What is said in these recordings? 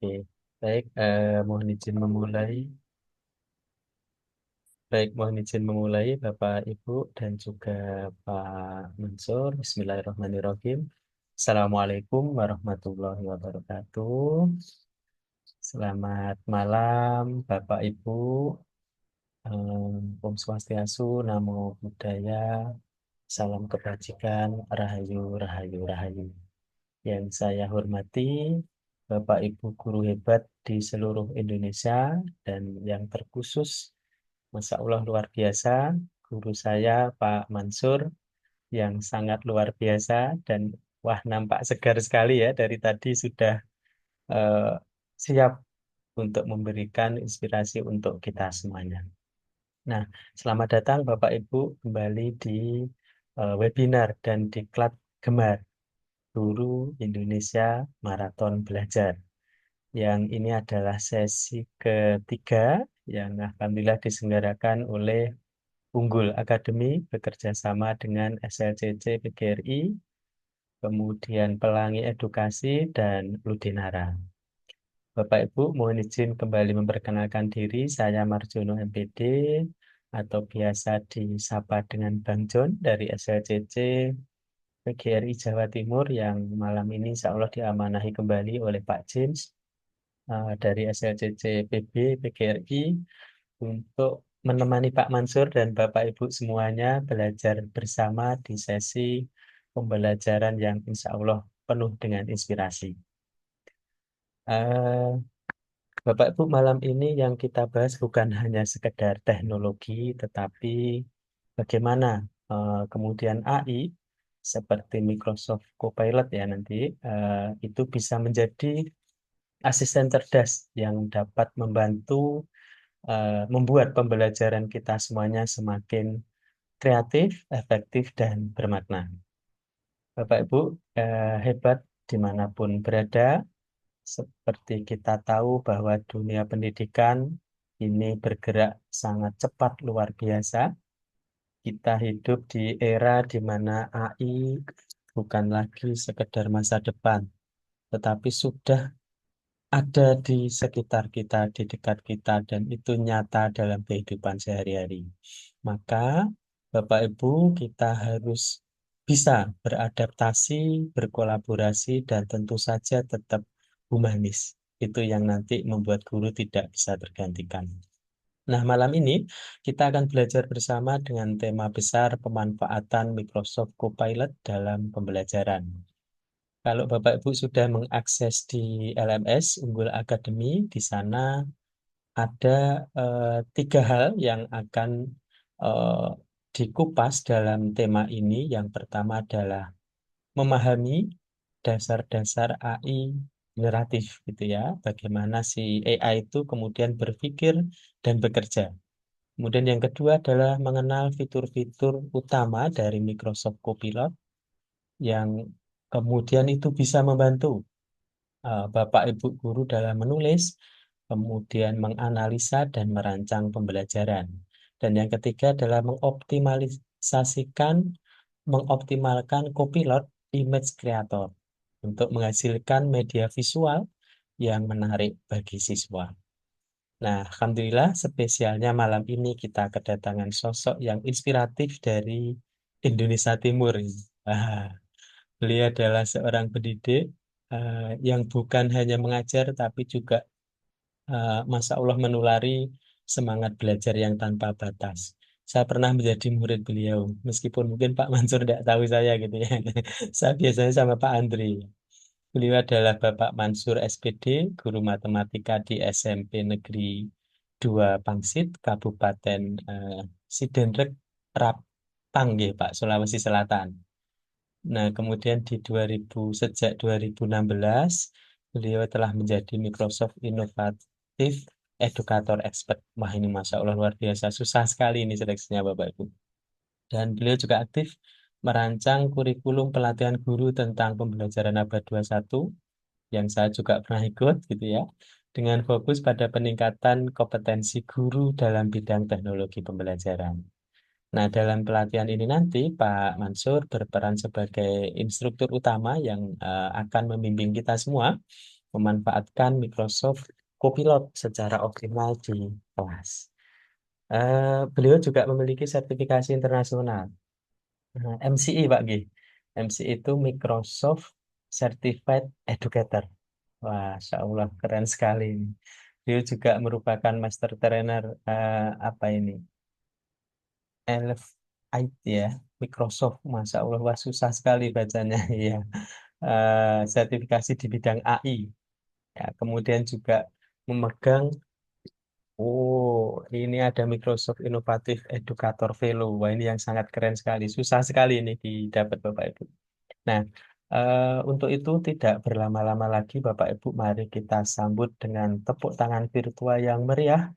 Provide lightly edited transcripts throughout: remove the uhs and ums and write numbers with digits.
Oke, baik. Mohon izin memulai. Baik, mohon izin memulai Bapak, Ibu, dan juga Pak Mansur. Bismillahirrahmanirrahim. Assalamualaikum warahmatullahi wabarakatuh. Selamat malam, Bapak, Ibu. Om Swastiastu, Namo Buddhaya, Salam Kebajikan, Rahayu, Rahayu, Rahayu. Yang saya hormati, Bapak Ibu guru hebat di seluruh Indonesia dan yang terkhusus, Masya Allah luar biasa, guru saya Pak Mansur yang sangat luar biasa dan wah nampak segar sekali ya dari tadi sudah eh, siap untuk memberikan inspirasi untuk kita semuanya. Nah, selamat datang Bapak Ibu kembali di webinar dan diklat Gemar Guru Indonesia Maraton Belajar. Yang ini adalah sesi ketiga yang alhamdulillah diselenggarakan oleh Unggul Academy bekerja sama dengan SLCC PGRI, kemudian Pelangi Edukasi dan Ludinara. Bapak Ibu, mohon izin kembali memperkenalkan diri. Saya Marjono MPD atau biasa disapa dengan Bang John dari SLCC PGRI Jawa Timur yang malam ini insya Allah diamanahi kembali oleh Pak James dari SLCC PB PGRI untuk menemani Pak Mansur dan Bapak Ibu semuanya belajar bersama di sesi pembelajaran yang insya Allah penuh dengan inspirasi. Eh, Bapak Ibu, malam ini yang kita bahas bukan hanya sekedar teknologi, tetapi bagaimana kemudian AI seperti Microsoft Copilot ya nanti itu bisa menjadi asisten cerdas yang dapat membantu membuat pembelajaran kita semuanya semakin kreatif, efektif, dan bermakna. Bapak Ibu, hebat dimanapun berada, seperti kita tahu bahwa dunia pendidikan ini bergerak sangat cepat luar biasa. Kita hidup di era di mana AI bukan lagi sekedar masa depan, tetapi sudah ada di sekitar kita, di dekat kita, dan itu nyata dalam kehidupan sehari-hari. Maka, Bapak Ibu, kita harus bisa beradaptasi, berkolaborasi, dan tentu saja tetap humanis. Itu yang nanti membuat guru tidak bisa tergantikan. Nah, malam ini kita akan belajar bersama dengan tema besar pemanfaatan Microsoft Copilot dalam pembelajaran. Kalau Bapak Ibu sudah mengakses di LMS Unggul Academy, di sana ada tiga hal yang akan eh, dikupas dalam tema ini. Yang pertama adalah memahami dasar-dasar AI generatif, gitu ya. Bagaimana si AI itu kemudian berpikir dan bekerja. Kemudian yang kedua adalah mengenal fitur-fitur utama dari Microsoft Copilot yang kemudian itu bisa membantu Bapak Ibu guru dalam menulis, kemudian menganalisa dan merancang pembelajaran. Dan yang ketiga adalah mengoptimalkan Copilot Image Creator untuk menghasilkan media visual yang menarik bagi siswa. Nah, Alhamdulillah spesialnya malam ini kita kedatangan sosok yang inspiratif dari Indonesia Timur. Ah, Beliau adalah seorang pendidik yang bukan hanya mengajar, tapi juga Masya Allah menulari semangat belajar yang tanpa batas. Saya pernah menjadi murid beliau, meskipun mungkin Pak Mansur tidak tahu saya gitu ya. Saya biasanya sama Pak Andri. Beliau adalah Bapak Mansur SPD, guru matematika di SMP Negeri 2 Pangsit, Kabupaten Sidenrek, Rapang, nggih, Pak, Sulawesi Selatan. Nah, kemudian sejak 2016, beliau telah menjadi Microsoft Innovative Educator Expert. Wah, ini Masya Allah luar biasa. Susah sekali ini seleksinya, Bapak Ibu. Dan beliau juga aktif merancang kurikulum pelatihan guru tentang pembelajaran abad 21, yang saya juga pernah ikut, gitu ya, dengan fokus pada peningkatan kompetensi guru dalam bidang teknologi pembelajaran. Nah, dalam pelatihan ini nanti Pak Mansur berperan sebagai instruktur utama yang akan membimbing kita semua memanfaatkan Microsoft Copilot secara optimal di kelas. Beliau juga memiliki sertifikasi internasional, MCE Pak G. MCE itu Microsoft Certified Educator. Wah, Masya Allah, keren sekali ini. Dia juga merupakan master trainer apa ini? IT ya, Microsoft. Masya Allah, wah susah sekali bacanya ya. Sertifikasi di bidang AI. Ya, kemudian juga memegang, oh ini ada Microsoft Innovative Educator Fellow. Wah ini yang sangat keren sekali. Susah sekali ini didapat Bapak Ibu. Nah, untuk itu tidak berlama-lama lagi Bapak Ibu, mari kita sambut dengan tepuk tangan virtual yang meriah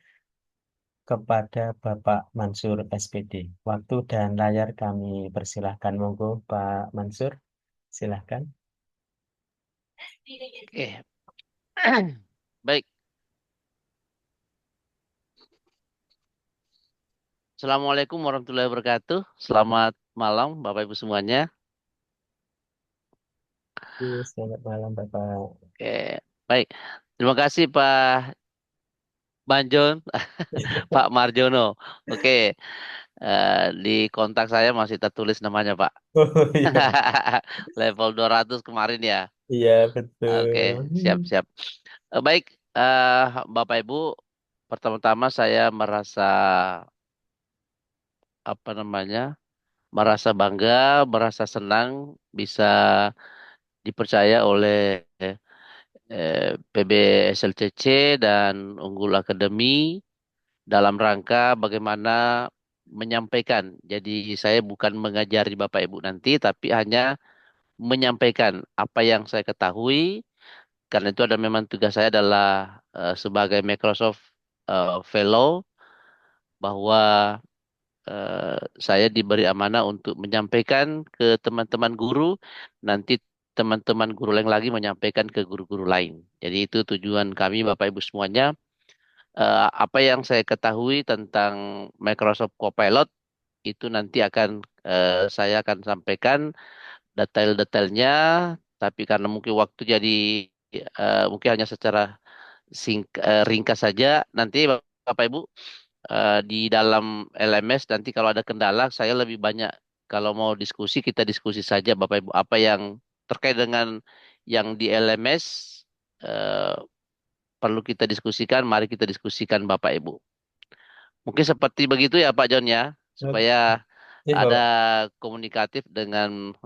kepada Bapak Mansur SPD. Waktu dan layar kami persilahkan. Monggo Pak Mansur, silahkan. Oke, baik. Assalamualaikum warahmatullahi wabarakatuh. Selamat malam, Bapak Ibu semuanya. Selamat malam Bapak. Oke, baik. Terima kasih Pak Banjon, Pak Marjono. Oke, di kontak saya masih tertulis namanya Pak. Oh iya, Level 200 kemarin ya. iya Oke, betul. siap-siap. Baik, Bapak Ibu, pertama-tama saya merasa apa namanya? Merasa bangga, merasa senang bisa dipercaya oleh PB SLCC dan Unggul Akademi dalam rangka bagaimana menyampaikan. Jadi saya bukan mengajari Bapak Ibu nanti, tapi hanya menyampaikan apa yang saya ketahui. Karena itu ada memang tugas saya adalah sebagai Microsoft Fellow bahwa saya diberi amanah untuk menyampaikan ke teman-teman guru, nanti teman-teman guru lain lagi menyampaikan ke guru-guru lain. Jadi itu tujuan kami Bapak Ibu semuanya. Apa yang saya ketahui tentang Microsoft Copilot itu nanti akan saya akan sampaikan detail-detailnya, tapi karena mungkin waktu jadi mungkin hanya secara ringkas saja. Nanti Bapak Ibu di dalam LMS nanti kalau ada kendala saya lebih banyak kalau mau diskusi kita diskusi saja Bapak Ibu apa yang terkait dengan yang di LMS eh, perlu kita diskusikan mari kita diskusikan Bapak Ibu. Mungkin seperti begitu ya Pak John ya supaya Iya ada Bapak. komunikatif dengan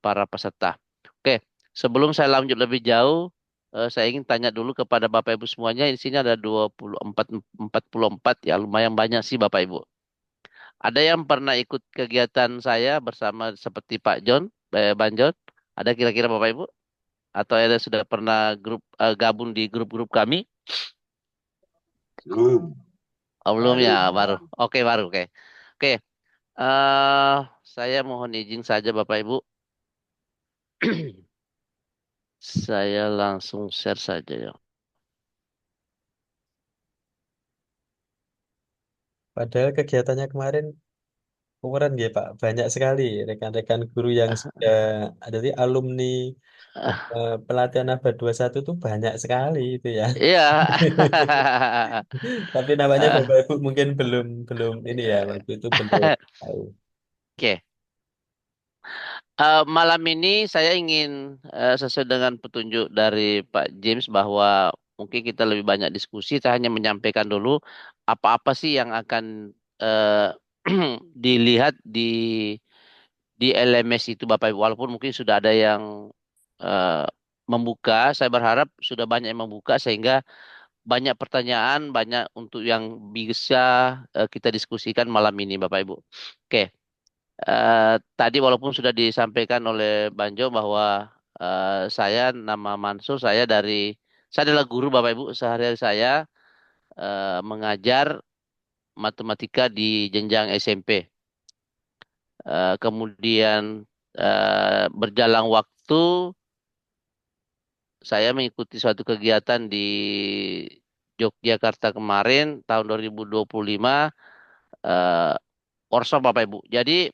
para peserta. Oke, sebelum saya lanjut lebih jauh saya ingin tanya dulu kepada Bapak Ibu semuanya. Di sini ada 44 ya lumayan banyak sih Bapak Ibu. Ada yang pernah ikut kegiatan saya bersama seperti Pak John, Bang John? Ada kira-kira Bapak Ibu? Atau ada sudah pernah gabung di grup-grup kami? Belum. Oh, belum Baru ya, ini, baru. Bang. Oke, baru. Oke. Oke, eh saya mohon izin saja Bapak Ibu. Saya langsung share saja ya. Padahal kegiatannya kemarin keren ya Pak. Banyak sekali rekan-rekan guru yang sudah ada di alumni pelatihan Aba 21 tuh banyak sekali itu ya. Iya. Tapi namanya Eh, Bapak Ibu mungkin belum belum ini ya waktu itu belum tahu. Oke. Malam ini saya ingin sesuai dengan petunjuk dari Pak James bahwa mungkin kita lebih banyak diskusi. Saya hanya menyampaikan dulu apa-apa sih yang akan dilihat di LMS itu Bapak Ibu. Walaupun mungkin sudah ada yang eh, membuka, saya berharap sudah banyak yang membuka sehingga banyak pertanyaan, banyak untuk yang bisa kita diskusikan malam ini Bapak Ibu. Oke. Tadi walaupun sudah disampaikan oleh Banjo bahwa saya nama Mansur, saya adalah guru Bapak Ibu. Sehari-hari saya mengajar matematika di jenjang SMP. Kemudian berjalan waktu saya mengikuti suatu kegiatan di Yogyakarta kemarin tahun 2025 eh, workshop Bapak Ibu. Jadi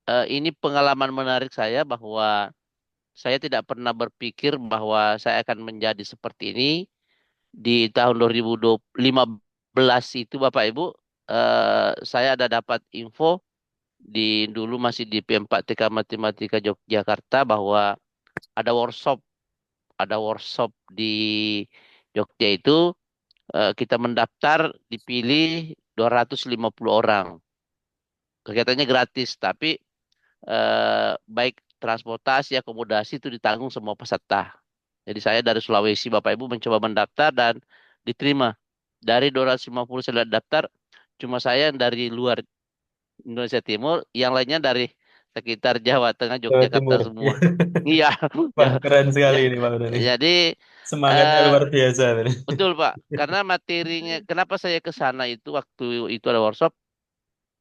ini pengalaman menarik saya bahwa saya tidak pernah berpikir bahwa saya akan menjadi seperti ini di tahun 2015 itu Bapak Ibu. Saya ada dapat info di dulu masih di P4TK Matematika Yogyakarta bahwa ada workshop di Jogja itu, kita mendaftar dipilih 250 orang. Kegiatannya gratis, tapi baik transportasi, akomodasi itu ditanggung semua peserta. Jadi saya dari Sulawesi, Bapak Ibu mencoba mendaftar dan diterima. Dari 250 saya daftar, cuma saya yang dari luar Indonesia Timur, yang lainnya dari sekitar Jawa Tengah, Jawa Yogyakarta Timur. semua. Iya, Wah, ja- keren sekali ja- ini Pak Uda nih. jadi Semangatnya eh luar biasa. betul Pak, karena materinya, kenapa saya ke sana itu waktu itu ada workshop,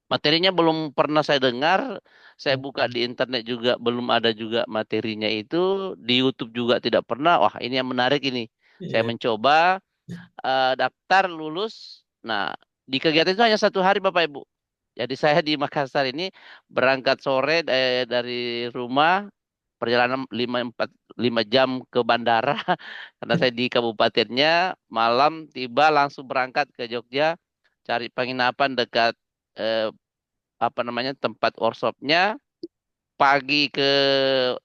materinya belum pernah saya dengar, saya buka di internet juga belum ada juga materinya itu, di YouTube juga tidak pernah. Wah, ini yang menarik ini. Saya Iya. mencoba, daftar lulus. Nah, di kegiatan itu hanya 1 hari Bapak Ibu. Jadi saya di Makassar ini berangkat sore dari rumah, perjalanan 5 jam ke bandara karena saya di kabupatennya, malam tiba langsung berangkat ke Jogja, cari penginapan dekat eh, apa namanya tempat workshopnya, pagi ke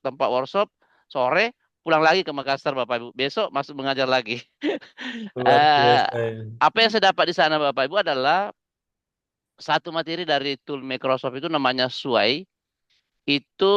tempat workshop, sore pulang lagi ke Makassar Bapak Ibu, besok masuk mengajar lagi. Luar eh biasa ya. Apa yang saya dapat di sana Bapak Ibu adalah satu materi dari tool Microsoft itu namanya Sway, itu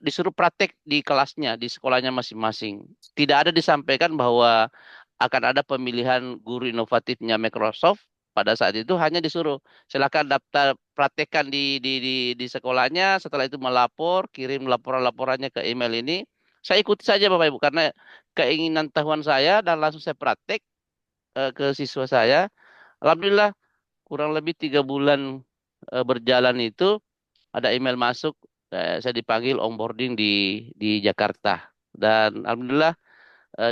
disuruh praktek di kelasnya, di sekolahnya masing-masing. Tidak ada disampaikan bahwa akan ada pemilihan guru inovatifnya Microsoft. Pada saat itu hanya disuruh silakan daftar praktekkan di sekolahnya. Setelah itu melapor, kirim laporan-laporannya ke email ini. Saya ikuti saja Bapak Ibu karena keinginan tahuan saya, dan langsung saya praktek ke siswa saya. Alhamdulillah kurang lebih 3 bulan berjalan itu ada email masuk, saya dipanggil onboarding di Jakarta, dan alhamdulillah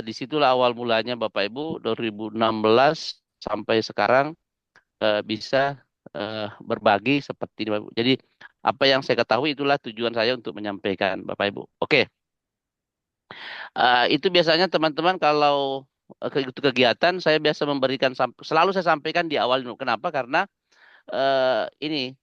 disitulah awal mulanya Bapak Ibu 2016 sampai sekarang bisa berbagi seperti ini Bapak Ibu. Jadi apa yang saya ketahui itulah tujuan saya untuk menyampaikan Bapak Ibu. Oke, itu biasanya teman-teman kalau itu kegiatan saya biasa memberikan, selalu saya sampaikan di awal dulu. Kenapa? Karena ini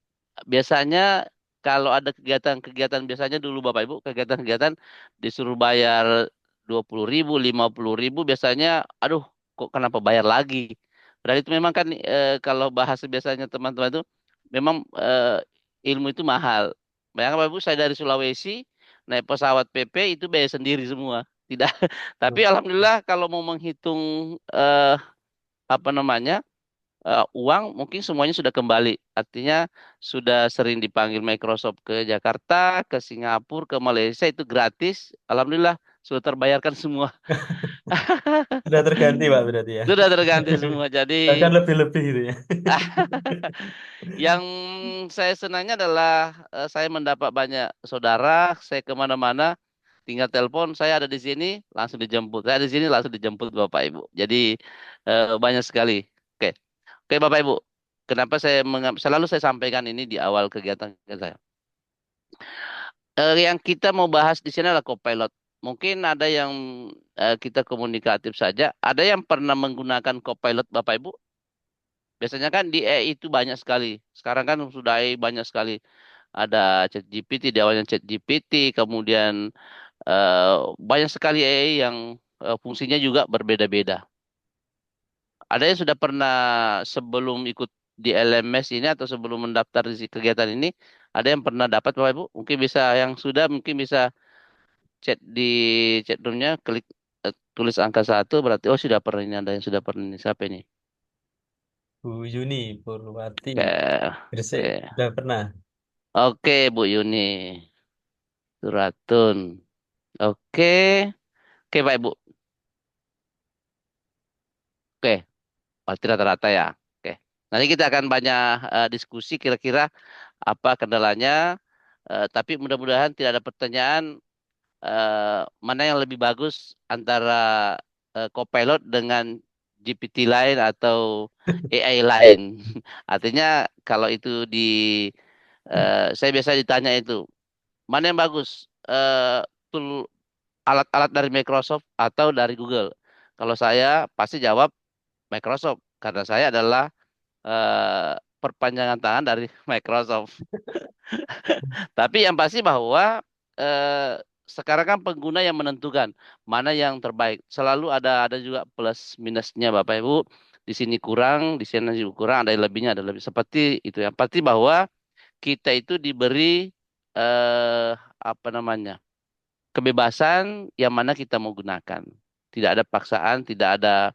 biasanya kalau ada kegiatan-kegiatan, biasanya dulu Bapak Ibu kegiatan-kegiatan disuruh bayar 20.000, 50.000, biasanya aduh kok kenapa bayar lagi? Padahal itu memang kan kalau bahasa biasanya teman-teman itu memang ilmu itu mahal. Bayangkan Bapak Ibu, saya dari Sulawesi naik pesawat PP itu biaya sendiri semua. Tidak, tapi alhamdulillah kalau mau menghitung eh, apa namanya uang, mungkin semuanya sudah kembali. Artinya sudah sering dipanggil Microsoft ke Jakarta, ke Singapura, ke Malaysia itu gratis. Alhamdulillah sudah terbayarkan semua. Sudah terganti Pak berarti ya. Sudah terganti semua. Jadi Bahkan lebih-lebih gitu ya. yang saya senangnya adalah saya mendapat banyak saudara. Saya kemana-mana tinggal telepon, saya ada di sini langsung dijemput. Saya di sini langsung dijemput Bapak Ibu. Jadi banyak sekali. Oke. Oke Bapak Ibu, kenapa selalu saya sampaikan ini di awal kegiatan saya. Yang kita mau bahas di sini adalah Copilot. Mungkin ada yang kita komunikatif saja. Ada yang pernah menggunakan Copilot Bapak Ibu? Biasanya kan di AI itu banyak sekali. Sekarang kan sudah AI banyak sekali. Ada ChatGPT, di awalnya ChatGPT, kemudian eh, banyak sekali AI yang fungsinya juga berbeda-beda. Ada yang sudah pernah sebelum ikut di LMS ini atau sebelum mendaftar di kegiatan ini, ada yang pernah dapat Bapak Ibu? Mungkin bisa yang sudah, mungkin bisa chat di chat roomnya, klik tulis angka 1, berarti oh sudah pernah, ini ada yang sudah pernah ini. Siapa ini? Bu Yuni Purwati Oke, Gresik oke. udah pernah. Oke, Bu Yuni Suratun. Oke, oke Pak Ibu. Oke, pasti rata-rata ya. Oke. Nanti kita akan banyak diskusi kira-kira apa kendalanya. Tapi mudah-mudahan tidak ada pertanyaan mana yang lebih bagus antara Copilot dengan GPT lain atau AI lain. Artinya kalau itu saya biasa ditanya itu, mana yang bagus? tool alat-alat dari Microsoft atau dari Google? Kalau saya pasti jawab Microsoft karena saya adalah perpanjangan tangan dari Microsoft. Tapi yang pasti bahwa sekarang kan pengguna yang menentukan mana yang terbaik. Selalu ada juga plus minusnya Bapak Ibu. Di sini kurang, di sini juga kurang, ada yang lebihnya, ada lebih. Seperti itu. Yang pasti bahwa kita itu diberi apa namanya? Kebebasan yang mana kita mau gunakan. Tidak ada paksaan, tidak ada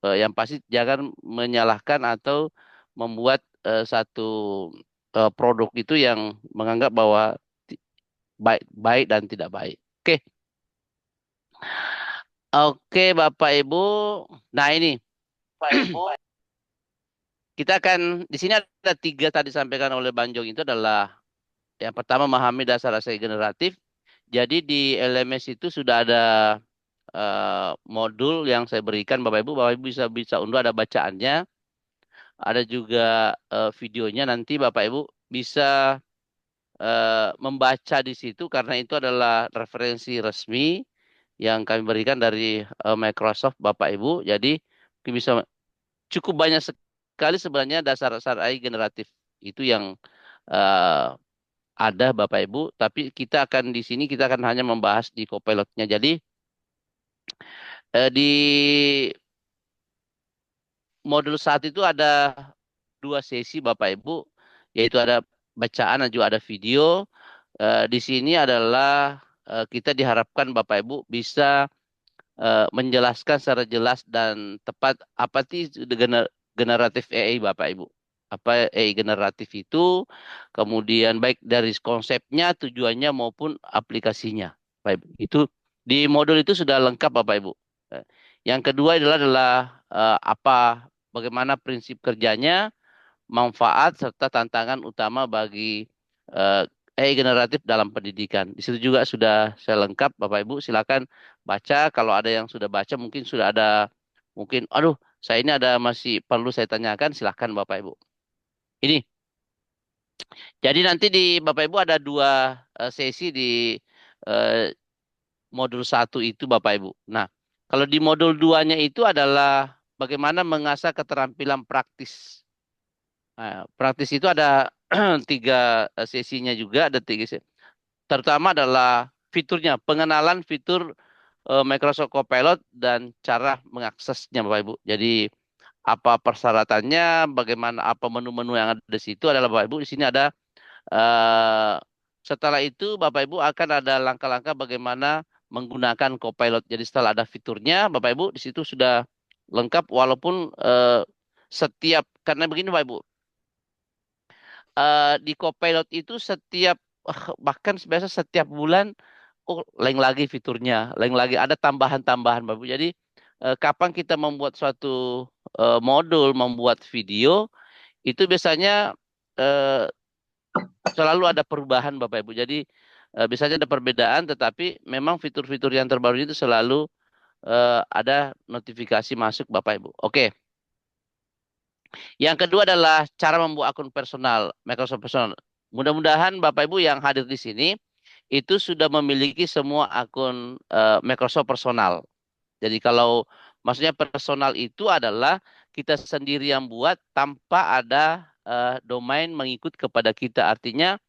yang pasti jangan menyalahkan atau membuat satu produk itu yang menganggap bahwa baik baik dan tidak baik. Oke, oke Bapak Ibu. Nah ini Pak Ibu. kita akan di sini ada tiga tadi disampaikan oleh Bang Jong itu adalah yang pertama memahami dasar asal generatif. Jadi di LMS itu sudah ada modul yang saya berikan Bapak Ibu bisa bisa unduh ada bacaannya, ada juga videonya nanti Bapak Ibu bisa membaca di situ karena itu adalah referensi resmi yang kami berikan dari Microsoft Bapak Ibu. Jadi bisa cukup banyak sekali sebenarnya dasar-dasar AI generatif itu yang eh, ada Bapak Ibu. Tapi kita akan di sini kita akan hanya membahas di Copilot-nya. Jadi di modul saat itu ada dua sesi Bapak Ibu, yaitu ada bacaan dan juga ada video. Di sini adalah kita diharapkan Bapak Ibu bisa menjelaskan secara jelas dan tepat apa sih generatif AI Bapak Ibu. Apa AI generatif itu, kemudian baik dari konsepnya, tujuannya maupun aplikasinya. Baik, itu di modul itu sudah lengkap Bapak Ibu. Eh, Yang kedua adalah apa bagaimana prinsip kerjanya, manfaat serta tantangan utama bagi eh, AI generatif dalam pendidikan. Di situ juga sudah saya lengkap, Bapak Ibu. Silakan baca. Kalau ada yang sudah baca, mungkin sudah ada, mungkin, aduh, saya ini ada masih perlu saya tanyakan. Silakan Bapak Ibu. Ini, jadi nanti di Bapak Ibu ada dua sesi di eh, modul satu itu Bapak Ibu. Nah, kalau di modul duanya itu adalah bagaimana mengasah keterampilan praktis. Nah, praktis itu ada tiga sesinya juga, ada tiga sesi. Terutama adalah fiturnya, pengenalan fitur Microsoft Copilot dan cara mengaksesnya, Bapak Ibu. Jadi apa persyaratannya, bagaimana apa menu-menu yang ada di situ adalah Bapak Ibu. Di sini ada eh, setelah itu Bapak Ibu akan ada langkah-langkah bagaimana menggunakan Copilot. Jadi setelah ada fiturnya, Bapak Ibu di situ sudah lengkap walaupun setiap karena begini Bapak Ibu di Copilot itu setiap bahkan biasa setiap bulan oh lain lagi fiturnya, lain lagi ada tambahan-tambahan Bapak. Jadi kapan kita membuat suatu modul, membuat video itu biasanya eh, selalu ada perubahan Bapak Ibu. Jadi biasanya ada perbedaan tetapi memang fitur-fitur yang terbaru itu selalu ada notifikasi masuk Bapak Ibu. Oke. Yang kedua adalah cara membuat akun personal, Microsoft Personal. Mudah-mudahan Bapak Ibu yang hadir di sini itu sudah memiliki semua akun Microsoft Personal. Jadi kalau maksudnya personal itu adalah kita sendiri yang buat tanpa ada domain mengikut kepada kita. Artinya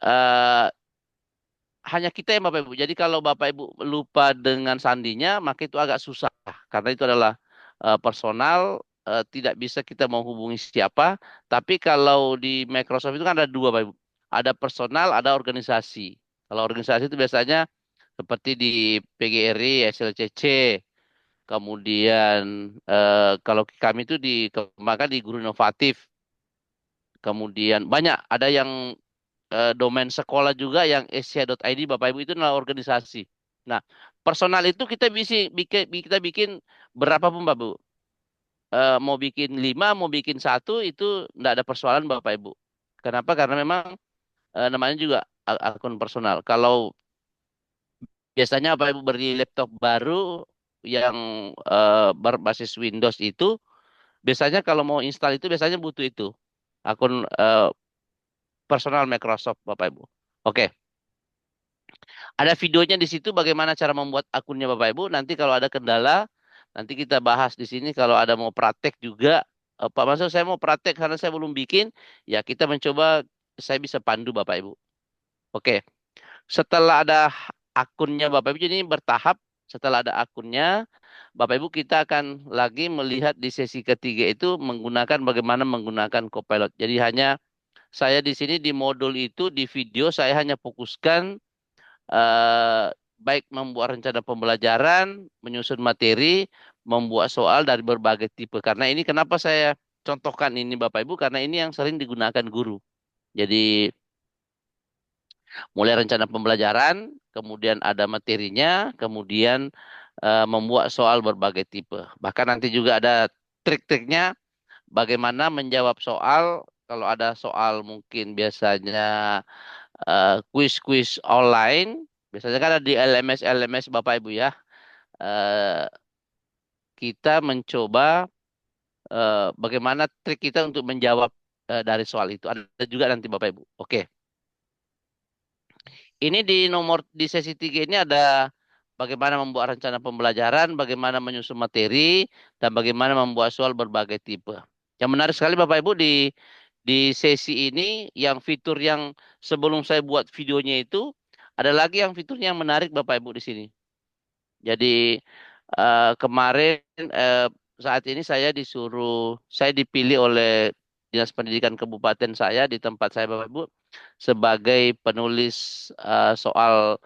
eh, hanya kita yang Bapak Ibu. Jadi kalau Bapak Ibu lupa dengan sandinya, maka itu agak susah karena itu adalah personal, tidak bisa kita menghubungi siapa. Tapi kalau di Microsoft itu kan ada dua, Bapak Ibu. Ada personal, ada organisasi. Kalau organisasi itu biasanya seperti di PGRI, SLCC, kemudian kalau kami itu dikembangkan di Guru Inovatif. Kemudian banyak ada yang domain sekolah juga yang asia.id Bapak Ibu itu adalah organisasi. Nah, personal itu kita bikin berapapun Bapak Ibu. Mau bikin 5, mau bikin satu itu enggak ada persoalan Bapak Ibu. Kenapa? Karena memang namanya juga akun personal. Kalau biasanya Bapak Ibu beli laptop baru yang berbasis Windows itu biasanya kalau mau install itu biasanya butuh itu akun personal Microsoft Bapak Ibu. Oke. Ada videonya di situ bagaimana cara membuat akunnya Bapak Ibu. Nanti kalau ada kendala, nanti kita bahas di sini. Kalau ada mau praktek juga, Pak Mansur saya mau praktek karena saya belum bikin, ya kita mencoba, saya bisa pandu Bapak Ibu. Oke, setelah ada akunnya Bapak Ibu, jadi ini bertahap. Setelah ada akunnya, Bapak Ibu kita akan lagi melihat di sesi ketiga itu menggunakan bagaimana menggunakan Copilot. Jadi hanya saya di sini di modul itu di video saya hanya fokuskan eh, baik membuat rencana pembelajaran, menyusun materi, membuat soal dari berbagai tipe. Karena ini kenapa saya contohkan ini Bapak Ibu, karena ini yang sering digunakan guru. Jadi mulai rencana pembelajaran, kemudian ada materinya, kemudian membuat soal berbagai tipe. Bahkan nanti juga ada trik-triknya bagaimana menjawab soal. Kalau ada soal mungkin biasanya kuis-kuis online. Biasanya kan ada di LMS-LMS Bapak Ibu ya. Eh, kita mencoba bagaimana trik kita untuk menjawab dari soal itu. Ada juga nanti Bapak Ibu. Oke. Ini di sesi 3 ini ada bagaimana membuat rencana pembelajaran, bagaimana menyusun materi, dan bagaimana membuat soal berbagai tipe. Yang menarik sekali Bapak Ibu di sesi ini yang fitur yang sebelum saya buat videonya itu ada lagi yang fiturnya yang menarik Bapak Ibu di sini. Jadi kemarin saat ini saya dipilih oleh Dinas Pendidikan Kabupaten saya di tempat saya Bapak Ibu sebagai penulis soal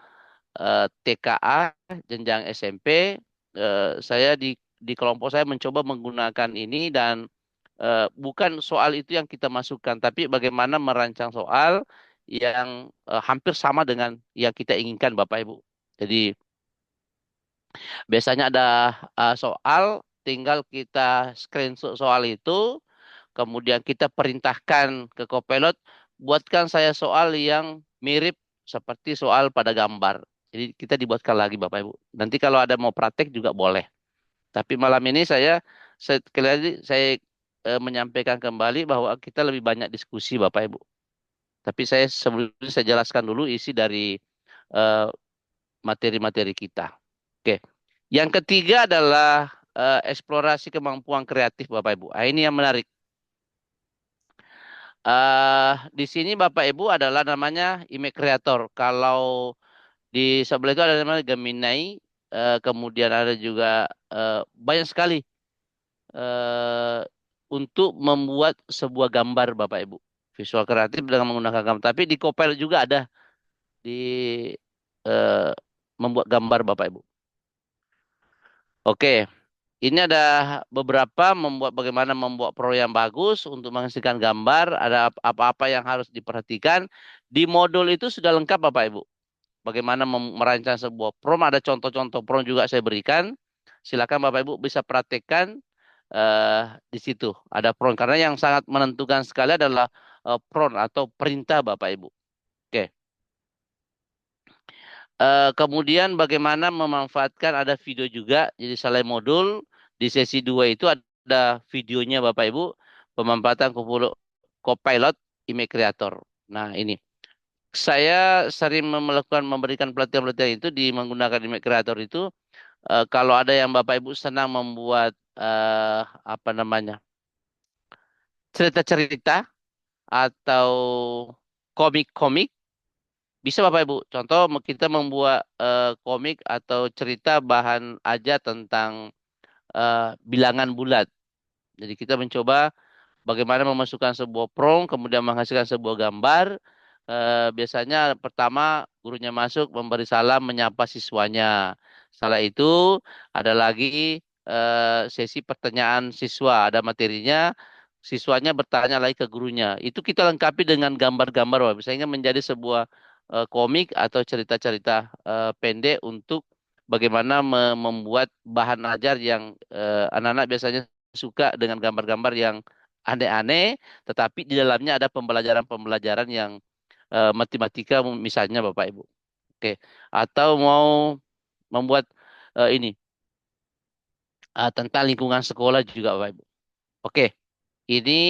TKA jenjang SMP. Saya di kelompok saya mencoba menggunakan ini dan bukan soal itu yang kita masukkan, tapi bagaimana merancang soal yang hampir sama dengan yang kita inginkan Bapak Ibu. Jadi biasanya ada soal, tinggal kita screenshot soal itu, kemudian kita perintahkan ke Copilot, buatkan saya soal yang mirip seperti soal pada gambar. Jadi kita dibuatkan lagi Bapak Ibu. Nanti kalau ada mau praktek juga boleh. Tapi malam ini sekali lagi saya menyampaikan kembali bahwa kita lebih banyak diskusi Bapak Ibu. Tapi sebelumnya saya jelaskan dulu isi dari eh, materi-materi kita. Oke. Yang ketiga adalah eksplorasi kemampuan kreatif Bapak Ibu. Ini yang menarik. Di sini Bapak Ibu adalah namanya image creator. Kalau di sebelah itu ada namanya Gemini, kemudian ada juga banyak sekali eh, untuk membuat sebuah gambar Bapak Ibu. Visual kreatif dengan menggunakan gambar. Tapi di Copilot juga ada di eh, membuat gambar Bapak Ibu. Oke. Ini ada bagaimana membuat pro yang bagus untuk menghasilkan gambar, ada apa-apa yang harus diperhatikan. Di modul itu sudah lengkap Bapak Ibu. Bagaimana merancang sebuah prom, ada contoh-contoh prom juga saya berikan. Silakan Bapak Ibu bisa praktekkan di situ. Ada prom karena yang sangat menentukan sekali adalah prom atau perintah Bapak Ibu. Oke. Kemudian bagaimana memanfaatkan ada video juga. Jadi selain modul di sesi 2 itu ada videonya Bapak Ibu pemanfaatan Copilot Image Creator. Nah, ini saya sering melakukan memberikan pelatihan-pelatihan itu di menggunakan Image Creator itu kalau ada yang Bapak Ibu senang membuat apa namanya? Cerita-cerita atau komik-komik. Bisa Bapak Ibu, contoh kita membuat komik atau cerita bahan aja tentang bilangan bulat. Jadi kita mencoba bagaimana memasukkan sebuah prompt, kemudian menghasilkan sebuah gambar. Biasanya pertama gurunya masuk memberi salam, menyapa siswanya. Setelah itu ada lagi sesi pertanyaan siswa, ada materinya. Siswanya bertanya lagi ke gurunya. Itu kita lengkapi dengan gambar-gambar, Bapak. Sehingga menjadi sebuah komik atau cerita-cerita pendek untuk bagaimana membuat bahan ajar yang anak-anak biasanya suka dengan gambar-gambar yang aneh-aneh, tetapi di dalamnya ada pembelajaran-pembelajaran yang matematika misalnya Bapak Ibu. Oke. Atau mau membuat ini tentang lingkungan sekolah juga Bapak Ibu. Oke. Ini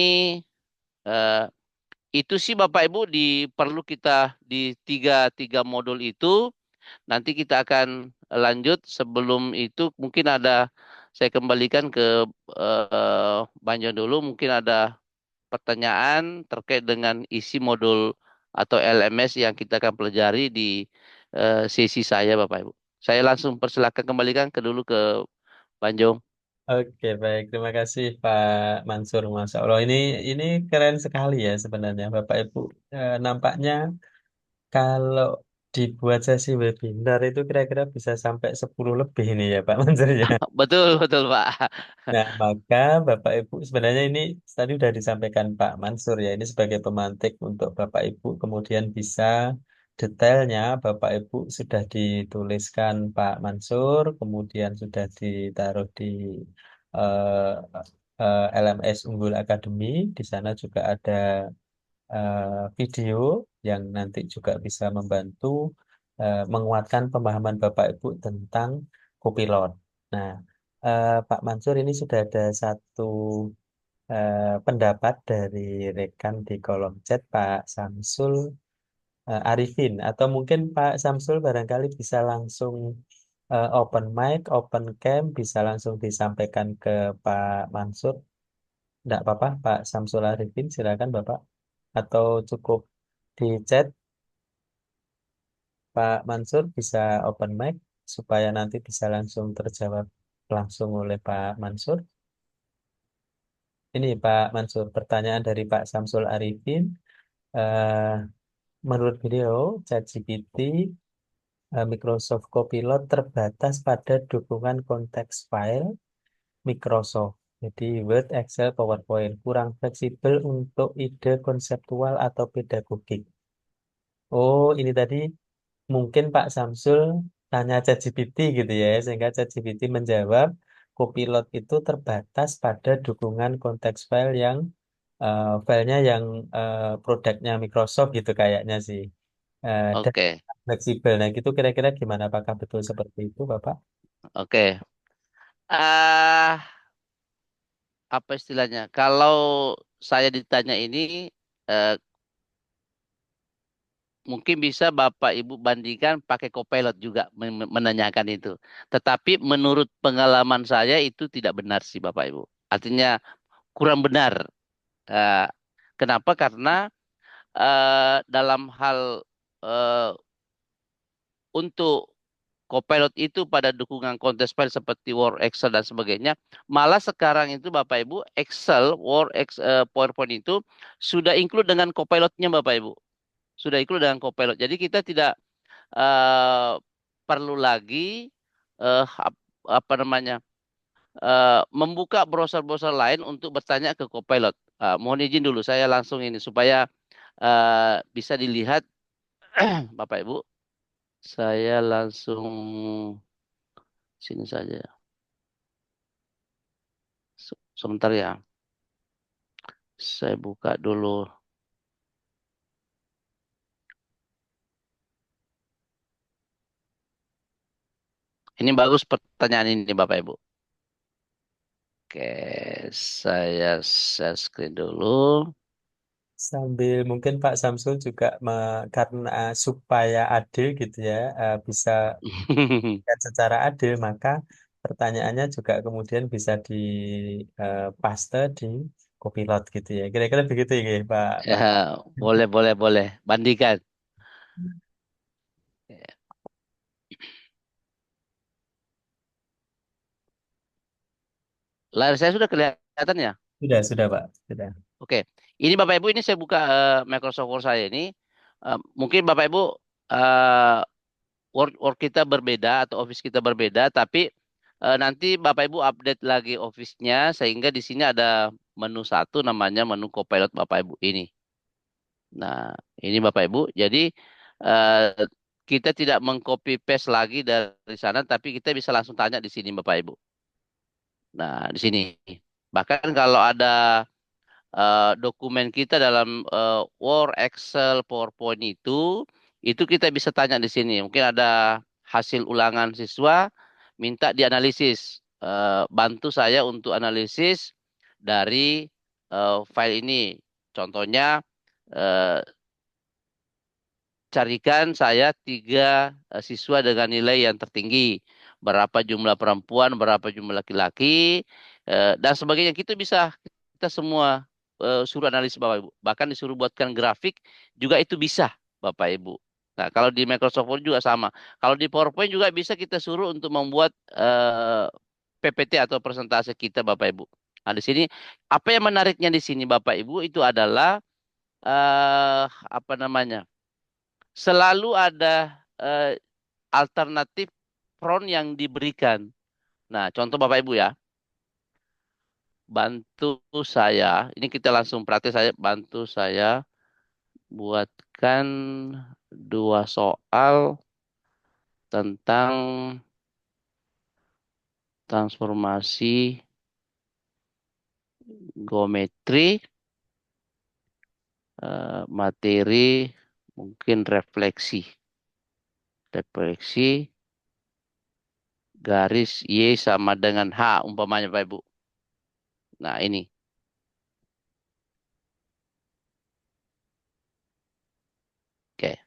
eh, itu sih Bapak Ibu perlu kita di tiga tiga modul itu Nanti kita akan lanjut. Sebelum itu mungkin ada saya kembalikan ke Banjo dulu. Mungkin ada pertanyaan terkait dengan isi modul atau LMS yang kita akan pelajari di sesi saya, Bapak Ibu. Saya langsung persilakan kembalikan ke dulu ke Banjo. Oke, baik. Terima kasih Pak Mansur. Masya Allah, ini keren sekali ya sebenarnya Bapak Ibu. Nampaknya kalau dibuat sesi webinar itu kira-kira bisa sampai 10 lebih ini ya Pak Mansur ya. Betul, betul, Pak. Nah, maka Bapak Ibu sebenarnya ini tadi sudah disampaikan Pak Mansur ya, ini sebagai pemantik untuk Bapak Ibu, kemudian bisa detailnya Bapak Ibu sudah dituliskan Pak Mansur, kemudian sudah ditaruh di eh, LMS Unggul Academy, di sana juga ada video yang nanti juga bisa membantu menguatkan pemahaman Bapak Ibu tentang Copilot. Nah, Pak Mansur ini sudah ada satu pendapat dari rekan di kolom chat Pak Samsul Arifin, atau mungkin Pak Samsul barangkali bisa langsung open mic, open cam, bisa langsung disampaikan ke Pak Mansur. Tidak apa-apa, Pak Samsul Arifin, silakan Bapak. Atau cukup di chat Pak Mansur bisa open mic supaya nanti bisa langsung terjawab langsung oleh Pak Mansur. Ini Pak Mansur, pertanyaan dari Pak Samsul Arifin. Eh, Menurut beliau, ChatGPT, Microsoft Copilot terbatas pada dukungan konteks file Microsoft. Jadi Word, Excel, PowerPoint kurang fleksibel untuk ide konseptual atau pedagogik. Oh, ini tadi mungkin Pak Samsul tanya ChatGPT gitu ya, sehingga ChatGPT menjawab Copilot itu terbatas pada dukungan konteks file yang filenya yang produknya Microsoft gitu kayaknya sih. Dan Oke, fleksibel. Nah, gitu kira-kira gimana? Apakah betul seperti itu, Bapak? oke. Ah, apa istilahnya? Kalau saya ditanya ini, eh, mungkin bisa Bapak Ibu bandingkan pakai Copilot juga menanyakan itu. Tetapi menurut pengalaman saya itu tidak benar sih Bapak Ibu. Artinya kurang benar. Eh, Kenapa? Karena dalam hal eh, untuk Copilot itu pada dukungan kontes file seperti Word, Excel dan sebagainya. Malah sekarang itu Bapak Ibu, Excel, Word, PowerPoint itu sudah include dengan Copilotnya Bapak Ibu. Sudah include dengan Copilot. Jadi kita tidak perlu lagi apa namanya membuka browser-browser lain untuk bertanya ke Copilot. Mohon izin dulu, saya langsung ini supaya bisa dilihat Bapak Ibu. Saya langsung sini saja. Sebentar ya. Saya buka dulu. Ini bagus pertanyaan ini Bapak Ibu. Oke, saya share screen dulu. Sambil mungkin Pak Samsul juga karena supaya adil gitu ya, bisa lihat secara adil, maka pertanyaannya juga kemudian bisa di paste di Copilot gitu ya. Kira-kira begitu ya Pak Ya, Mas. boleh, boleh, boleh. Bandingkan. Layar saya sudah kelihatan ya? Sudah Pak, sudah. Oke. Ini Bapak Ibu, ini saya buka Microsoft Word saya ini. Mungkin Bapak Ibu, eh, Word kita berbeda atau Office kita berbeda, tapi nanti Bapak Ibu update lagi Office-nya sehingga di sini ada menu satu namanya menu Copilot Bapak Ibu ini. Nah, ini Bapak Ibu. Jadi eh, kita tidak mengcopy paste lagi dari sana, tapi kita bisa langsung tanya di sini Bapak Ibu. Nah, di sini. Bahkan kalau ada dokumen kita dalam Word, Excel, PowerPoint itu kita bisa tanya di sini. Mungkin ada hasil ulangan siswa, minta dianalisis. Bantu saya untuk analisis dari file ini. Contohnya, eh, carikan saya tiga siswa dengan nilai yang tertinggi. Berapa jumlah perempuan, berapa jumlah laki-laki, dan sebagainya. Kita semua suruh analisis Bapak Ibu. Bahkan disuruh buatkan grafik juga itu bisa Bapak Ibu. Nah, kalau di Microsoft Word juga sama. Kalau di PowerPoint juga bisa kita suruh untuk membuat PPT atau presentase kita Bapak Ibu. Nah, di sini apa yang menariknya di sini Bapak Ibu itu adalah apa namanya? Selalu ada alternatif front yang diberikan. Nah, contoh Bapak Ibu ya, bantu saya, ini kita langsung praktis saya, bantu saya buatkan dua soal tentang transformasi geometri, materi, mungkin refleksi, garis Y sama dengan H, umpamanya Bapak Ibu. Nah, ini. Oke.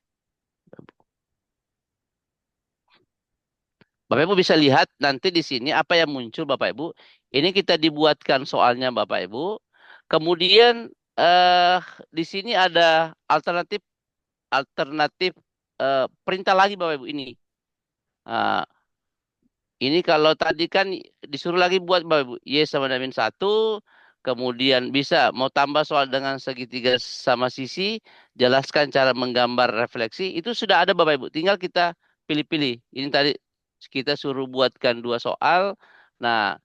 Bapak Ibu bisa lihat nanti di sini apa yang muncul Bapak Ibu. Ini kita dibuatkan soalnya Bapak Ibu. Kemudian di sini ada alternatif alternatif perintah lagi Bapak Ibu ini. Nah, ini kalau tadi kan disuruh lagi buat Bapak Ibu. Y sama dengan satu. Kemudian bisa mau tambah soal dengan segitiga sama sisi. Jelaskan cara menggambar refleksi. Itu sudah ada Bapak Ibu. Tinggal kita pilih-pilih. Ini tadi kita suruh buatkan dua soal. Nah,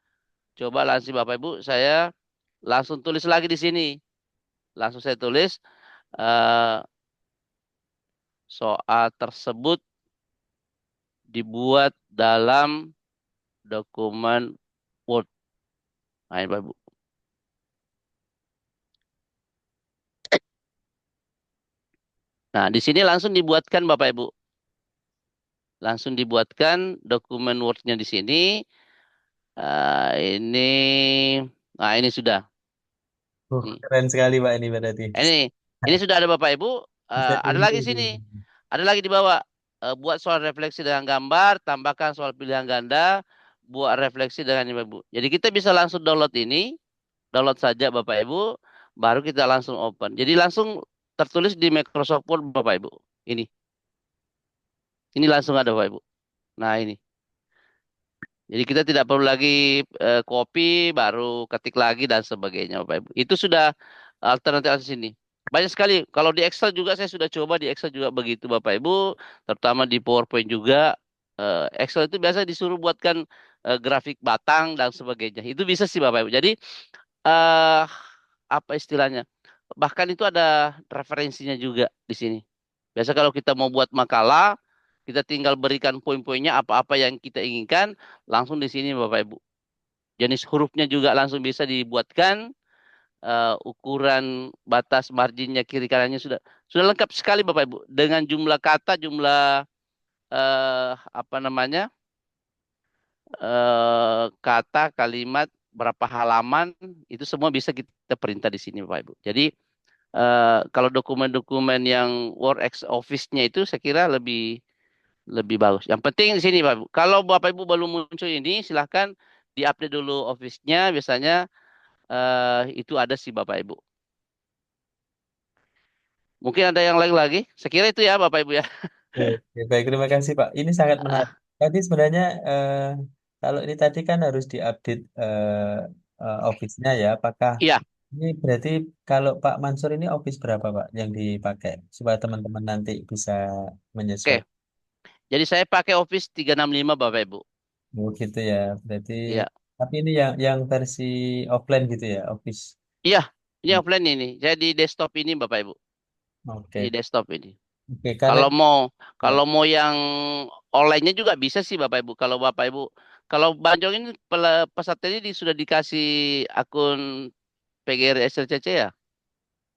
coba langsung Bapak Ibu. Saya langsung tulis lagi di sini. Langsung saya tulis eh, soal tersebut dibuat dalam dokumen Word. Nah, ini Bapak Ibu. Nah, di sini langsung dibuatkan Bapak Ibu. Langsung dibuatkan dokumen Word-nya di sini. Ini, nah ini sudah. Nih. Keren sekali Pak ini berarti. Ini sudah ada Bapak Ibu. Bisa Ada diunduh lagi itu. sini. Ada lagi di bawah. Buat soal refleksi dengan gambar, tambahkan soal pilihan ganda, buat refleksi dengan ini, Bapak Ibu. Jadi kita bisa langsung download ini, download saja Bapak Ibu, baru kita langsung open. Jadi langsung tertulis di Microsoft Word Bapak Ibu. Ini, ini langsung ada Bapak Ibu. Nah ini. Jadi kita tidak perlu lagi copy, baru ketik lagi dan sebagainya, Bapak Ibu. Itu sudah alternatif di sini. Banyak sekali. Kalau di Excel juga saya sudah coba di Excel juga begitu, Bapak Ibu. Terutama di PowerPoint juga. Excel itu biasa disuruh buatkan grafik batang dan sebagainya. Itu bisa sih, Bapak Ibu. Jadi eh apa istilahnya? Bahkan itu ada referensinya juga di sini. Biasa kalau kita mau buat makalah, kita tinggal berikan poin-poinnya apa-apa yang kita inginkan, langsung di sini Bapak Ibu. Jenis hurufnya juga langsung bisa dibuatkan, ukuran batas marginnya kiri kanannya sudah lengkap sekali Bapak Ibu. Dengan jumlah kata, jumlah apa namanya, kata, kalimat, berapa halaman, itu semua bisa kita perintah di sini Bapak Ibu. Jadi kalau dokumen-dokumen yang Word X Office-nya itu saya kira lebih bagus. Yang penting di sini Pak Ibu. Kalau Bapak Ibu baru muncul ini silahkan diupdate dulu Office-nya. Biasanya itu ada sih Bapak Ibu. Mungkin ada yang lain lagi. Saya kira itu ya Bapak Ibu ya. Oke, baik, terima kasih Pak. Ini sangat menarik. Ah, Tadi sebenarnya kalau ini tadi kan harus diupdate office-nya ya. Apakah iya, ini berarti kalau Pak Mansur ini office berapa Pak yang dipakai supaya teman-teman nanti bisa oke. menyesuaikan? Jadi saya pakai Office 365 Bapak Ibu. Oh, gitu ya. Berarti Iya. tapi ini yang versi offline gitu ya, office. Iya, ini offline ini. Saya di desktop ini Bapak Ibu. Di Oke. desktop ini. Oke, karena Kalau mau ya. kalau mau yang online-nya juga bisa sih Bapak Ibu. Kalau Bapak Ibu kalau Banjong ini pesawat ini sudah dikasih akun PGR SLCC ya?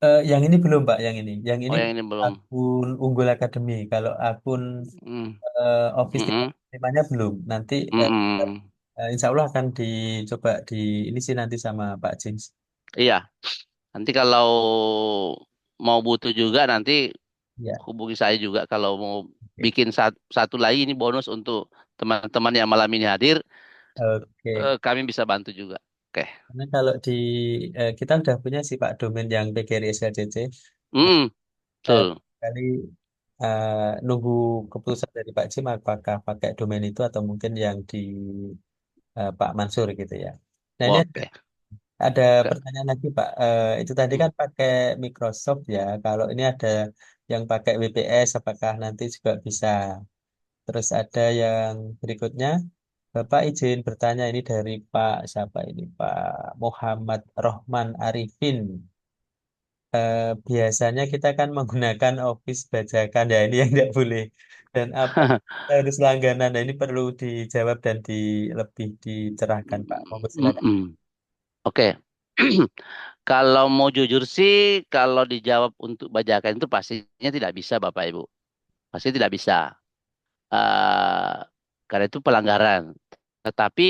Yang ini belum Pak, yang ini. Yang Oh ini yang ini belum. akun Unggul Academy. Kalau akun Hmm. Office Mm-mm. 365-nya belum. Nanti Mm-mm. insya Allah akan dicoba di ini sih nanti sama Pak James. Iya, nanti kalau mau butuh juga nanti Ya, hubungi saya juga kalau mau oke. bikin satu lagi ini bonus untuk teman-teman yang malam ini hadir, Oke. kami bisa bantu juga. Oke. Karena kalau di kita udah punya sih Pak domain yang PGRI SLCC. Nah, Hmm, betul. kali nunggu keputusan dari Pak Jim apakah pakai domain itu atau mungkin yang di Pak Mansur gitu ya. Nah ini Oke. ada Oke. pertanyaan lagi Pak. Itu tadi Hmm. kan pakai Microsoft ya. Kalau ini ada yang pakai WPS, apakah nanti juga bisa? Terus ada yang berikutnya, Bapak izin bertanya ini dari Pak siapa ini? Pak Muhammad Rohman Arifin. Biasanya kita kan menggunakan Office bajakan ya ini yang tidak boleh. Dan apa kita harus langganan? Nah, ini perlu dijawab dan lebih dicerahkan Pak. Monggo silakan. Mm-mm. Oke. Kalau mau jujur sih, kalau dijawab untuk bajakan itu pastinya tidak bisa, Bapak Ibu. Pasti tidak bisa. eh karena itu pelanggaran. Tetapi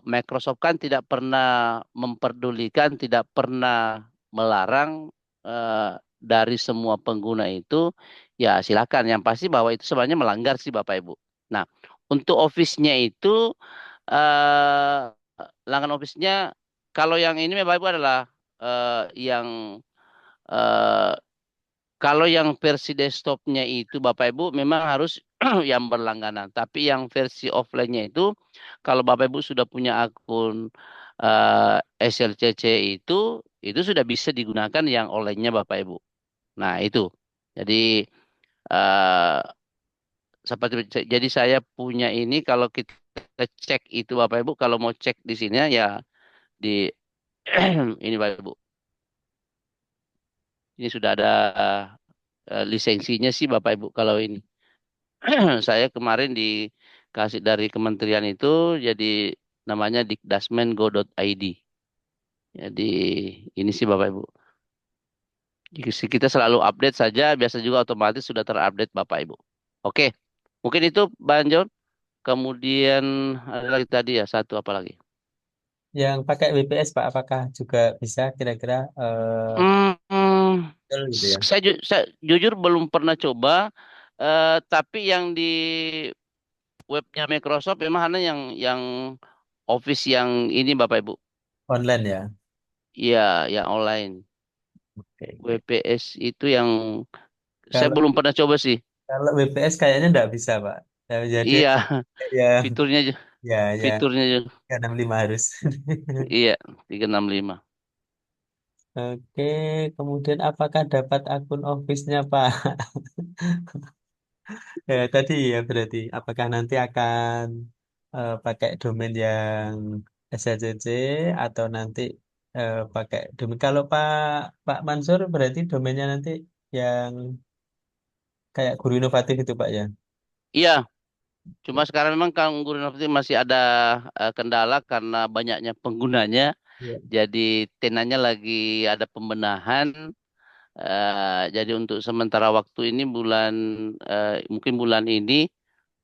Microsoft kan tidak pernah memperdulikan, tidak pernah melarang dari semua pengguna itu, ya silakan. Yang pasti bahwa itu sebenarnya melanggar sih Bapak Ibu. Nah, untuk Office-nya itu, eh langganan Office-nya, kalau yang ini Bapak Ibu adalah yang eh, kalau yang versi desktopnya itu Bapak Ibu memang harus yang berlangganan. Tapi yang versi offline-nya itu kalau Bapak Ibu sudah punya akun SLCC itu sudah bisa digunakan yang online-nya Bapak Ibu. Nah, itu. Jadi eh, jadi saya punya ini kalau kita cek itu Bapak Ibu kalau mau cek di sini ya di ini Bapak Ibu. Ini sudah ada lisensinya sih Bapak Ibu kalau ini. Saya kemarin dikasih dari kementerian itu jadi namanya dikdasmen.go.id. Jadi ini sih Bapak Ibu. Jadi kita selalu update saja, biasa juga otomatis sudah terupdate Bapak Ibu. Oke, mungkin itu Bang John. Kemudian ada lagi tadi ya satu apa lagi? Yang pakai WPS Pak, apakah juga bisa kira-kira Hmm, hmm, betul gitu ya? saya jujur belum pernah coba, tapi yang di webnya Microsoft memang ada yang Office yang ini Bapak Ibu. Online ya? Iya, yang online. Oke, oke. WPS itu yang saya Kalau belum pernah coba sih. kalau WPS kayaknya nggak bisa Pak. Ya, jadi Iya, ya fiturnya ya ya fiturnya 365 harus. iya 365. Oke, kemudian apakah dapat akun Office-nya Pak? Tadi ya berarti apakah nanti akan pakai domain yang SHCC atau nanti pakai domain kalau Pak Mansur berarti domainnya nanti yang kayak guru inovatif itu Pak ya. Iya, cuma sekarang memang Kanggur Inovasi masih ada kendala karena banyaknya penggunanya. Iya. Jadi tenannya lagi ada pembenahan. Jadi untuk sementara waktu ini mungkin bulan ini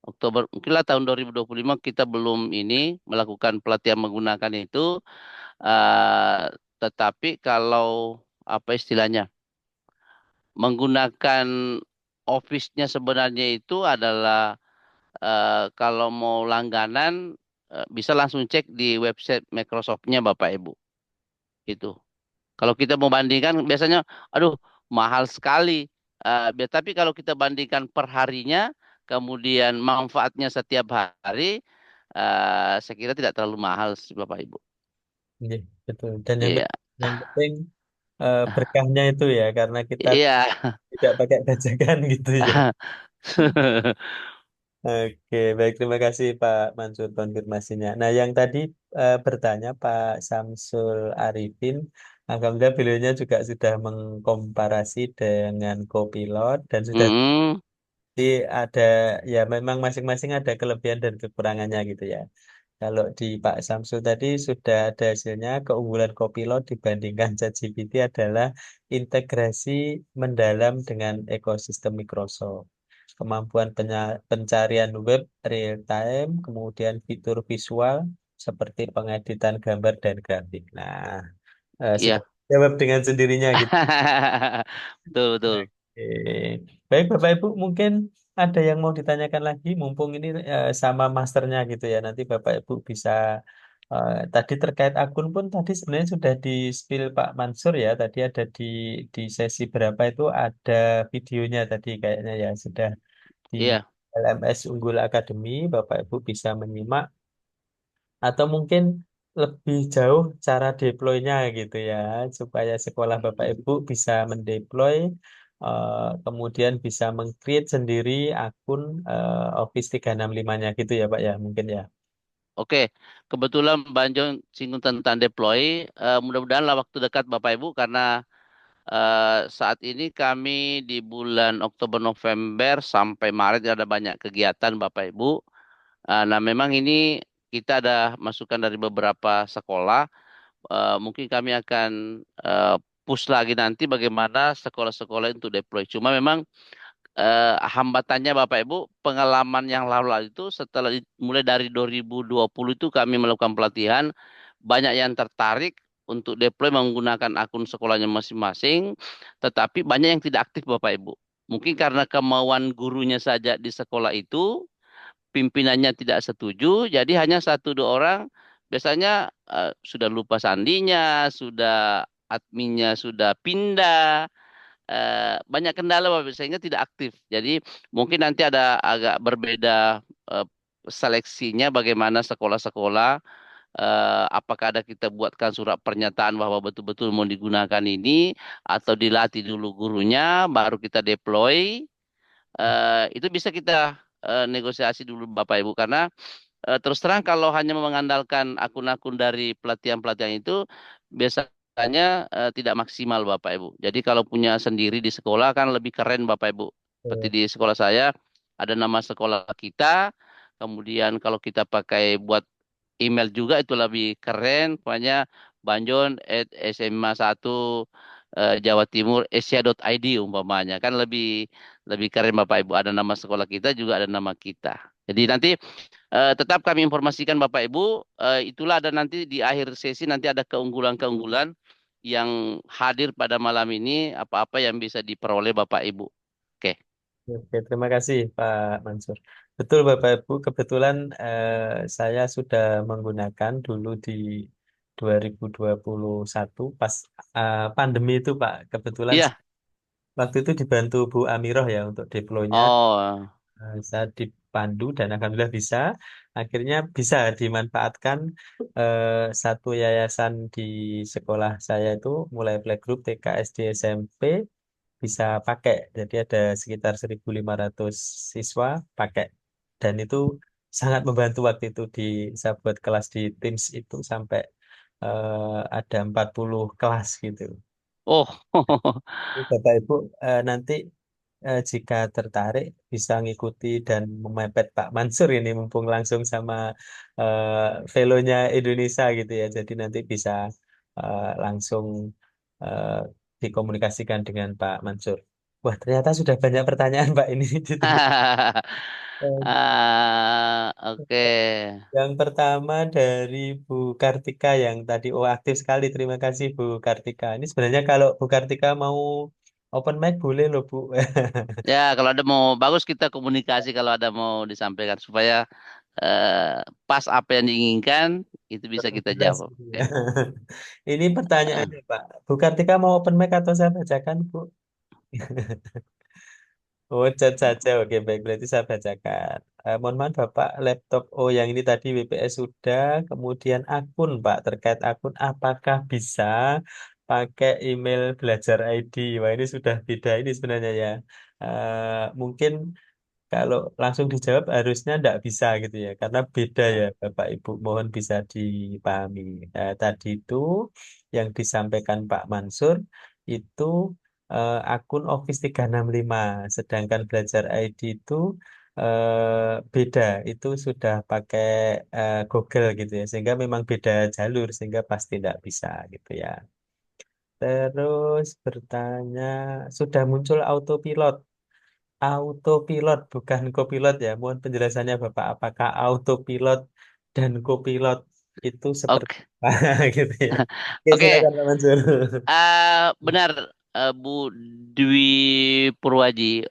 Oktober, mungkinlah tahun 2025 kita belum ini melakukan pelatihan menggunakan itu. eh tetapi kalau apa istilahnya menggunakan Office-nya sebenarnya itu adalah kalau mau langganan bisa langsung cek di website Microsoft-nya Bapak Ibu. Itu. Kalau kita mau bandingkan biasanya aduh mahal sekali. Tapi kalau kita bandingkan per harinya kemudian manfaatnya setiap hari saya kira tidak terlalu mahal sih Bapak Ibu. Iya, betul. Dan Iya. yang penting berkahnya itu ya karena kita Iya. tidak pakai bajakan gitu ya. Oke, baik terima kasih Pak Mansur konfirmasinya. Nah, yang tadi bertanya Pak Samsul Arifin, alhamdulillah beliaunya juga sudah mengkomparasi dengan Copilot dan sudah Mm-mm. ada ya memang masing-masing ada kelebihan dan kekurangannya gitu ya. Kalau di Pak Samsul tadi sudah ada hasilnya keunggulan Copilot dibandingkan ChatGPT adalah integrasi mendalam dengan ekosistem Microsoft. Kemampuan pencarian web real time, kemudian fitur visual seperti pengeditan gambar dan grafik. Nah, sudah Iya. jawab dengan sendirinya gitu. Betul betul. Baik Bapak Ibu, mungkin ada yang mau ditanyakan lagi, mumpung ini sama masternya gitu ya. Nanti Bapak Ibu bisa tadi terkait akun pun tadi sebenarnya sudah di spill Pak Mansur ya. Tadi ada di sesi berapa itu ada videonya tadi kayaknya ya sudah di Iya, LMS Unggul Academy. Bapak Ibu bisa menyimak atau mungkin lebih jauh cara deploy-nya gitu ya, supaya sekolah Bapak Ibu bisa mendeploy, kemudian bisa meng-create sendiri akun Office 365-nya gitu ya Pak ya, mungkin ya. oke. Kebetulan Bang Jon singgung tentang deploy. Mudah-mudahan lah waktu dekat Bapak Ibu karena saat ini kami di bulan Oktober November sampai Maret ada banyak kegiatan Bapak Ibu. Nah memang ini kita ada masukan dari beberapa sekolah. Mungkin kami akan eh, push lagi nanti bagaimana sekolah-sekolah untuk deploy. Cuma memang hambatannya Bapak Ibu, pengalaman yang lalu itu setelah mulai dari 2020 itu kami melakukan pelatihan, banyak yang tertarik untuk deploy menggunakan akun sekolahnya masing-masing, tetapi banyak yang tidak aktif Bapak Ibu. Mungkin karena kemauan gurunya saja di sekolah itu, pimpinannya tidak setuju, jadi hanya satu dua orang, biasanya sudah lupa sandinya, sudah adminnya sudah pindah, banyak kendala Bapak, sehingga tidak aktif. Jadi mungkin nanti ada agak berbeda eh, seleksinya bagaimana sekolah-sekolah, apakah ada kita buatkan surat pernyataan bahwa betul-betul mau digunakan ini atau dilatih dulu gurunya baru kita deploy. Itu bisa kita negosiasi dulu Bapak Ibu karena terus terang kalau hanya mengandalkan akun-akun dari pelatihan-pelatihan itu biasanya tidak maksimal Bapak Ibu. Jadi kalau punya sendiri di sekolah kan lebih keren Bapak Ibu. Seperti Eh, di sekolah saya ada nama sekolah kita, kemudian kalau kita pakai buat email juga itu lebih keren. Pokoknya Banjon at SMA 1 Jawa Timur Asia.id umpamanya kan lebih lebih keren Bapak Ibu. Ada nama sekolah kita juga ada nama kita. Jadi nanti tetap kami informasikan Bapak Ibu, itulah ada nanti di akhir sesi nanti ada keunggulan-keunggulan yang hadir pada malam ini, apa-apa yang bisa diperoleh Bapak Ibu. Oke. Oke, terima kasih Pak Mansur. Betul Bapak Ibu, kebetulan saya sudah menggunakan dulu di 2021 pas pandemi itu Pak. Kebetulan Iya. waktu itu dibantu Bu Amiroh ya untuk deploy-nya. Oh, Saya dipandu dan alhamdulillah bisa. Akhirnya bisa dimanfaatkan satu yayasan di sekolah saya itu mulai playgroup TK, SD, SMP bisa pakai. Jadi ada sekitar 1.500 siswa pakai. Dan itu sangat membantu waktu itu di saya buat kelas di Teams itu sampai ada 40 kelas gitu. oh, Jadi Bapak Ibu nanti jika tertarik bisa ngikuti dan memepet Pak Mansur ini mumpung langsung sama velonya Indonesia gitu ya. Jadi nanti bisa langsung eh, dikomunikasikan dengan Pak Mansur. Wah, ternyata sudah banyak pertanyaan Pak ini. Eh, oke. Yang pertama dari Bu Kartika yang tadi, oh aktif sekali. Terima kasih Bu Kartika. Ini sebenarnya kalau Bu Kartika mau open mic boleh loh Bu. Ya, kalau ada mau bagus kita komunikasi kalau ada mau disampaikan supaya pas apa yang diinginkan itu bisa kita Jelas jawab. gitu Oke. ya. Ini Eh, pertanyaannya Pak. Bu Kartika mau open mic atau saya bacakan Bu? Oh, chat saja. Oke, baik. Berarti saya bacakan. Mohon maaf Bapak, laptop. Oh, yang ini tadi WPS sudah. Kemudian akun Pak. Terkait akun, apakah bisa pakai email belajar ID? Wah, ini sudah beda ini sebenarnya ya. Mungkin kalau langsung dijawab harusnya tidak bisa gitu ya, karena beda ya Bapak Ibu. Mohon bisa dipahami. Tadi itu yang disampaikan Pak Mansur itu akun Office 365, sedangkan Belajar ID itu beda. Itu sudah pakai Google gitu ya, sehingga memang beda jalur, sehingga pasti tidak bisa gitu ya. Terus bertanya, sudah muncul autopilot? Autopilot bukan kopilot ya. Mohon penjelasannya Bapak. Apakah autopilot dan kopilot itu seperti Oke. apa gitu ya? Oke, Oke, silakan Pak Mansur. benar. Bu Dwi Purwaji,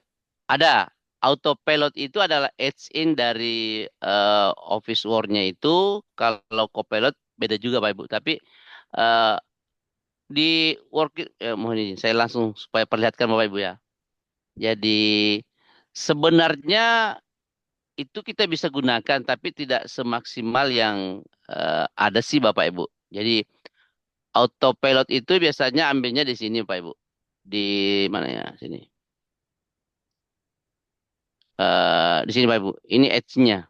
ada autopilot itu adalah adds-in dari Office Word-nya itu. Kalau Copilot beda juga Pak Ibu. Tapi eh, di mohon izin, saya langsung supaya perlihatkan Bapak Ibu ya. Jadi sebenarnya itu kita bisa gunakan, tapi tidak semaksimal yang ada sih Bapak Ibu. Jadi autopilot itu biasanya ambilnya di sini Pak Ibu. Di mana ya? Sini. Di sini Pak Ibu. Ini edge-nya.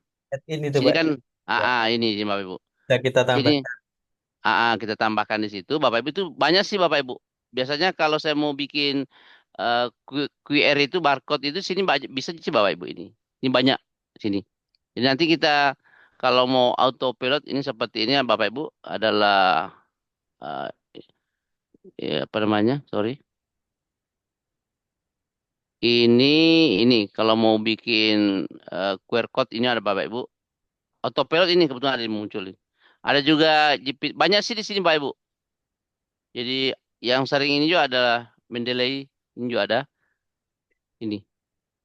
Ini tuh Sini Pak. kan Ya, ini sini Bapak Ibu. bisa kita Sini tambahkan. kita tambahkan di situ. Bapak Ibu itu banyak sih Bapak Ibu. Biasanya kalau saya mau bikin QR itu barcode itu sini bisa sih Bapak Ibu ini. Ini banyak sini. Jadi nanti kita kalau mau autopilot ini seperti ini ya Bapak Ibu adalah eh, apa namanya? Sorry. Ini kalau mau bikin QR code ini ada Bapak Ibu. Autopilot ini kebetulan ada yang muncul. Ada juga GPS. Banyak sih di sini Bapak Ibu. Jadi yang sering ini juga adalah Mendeley. Ini juga ada. Ini.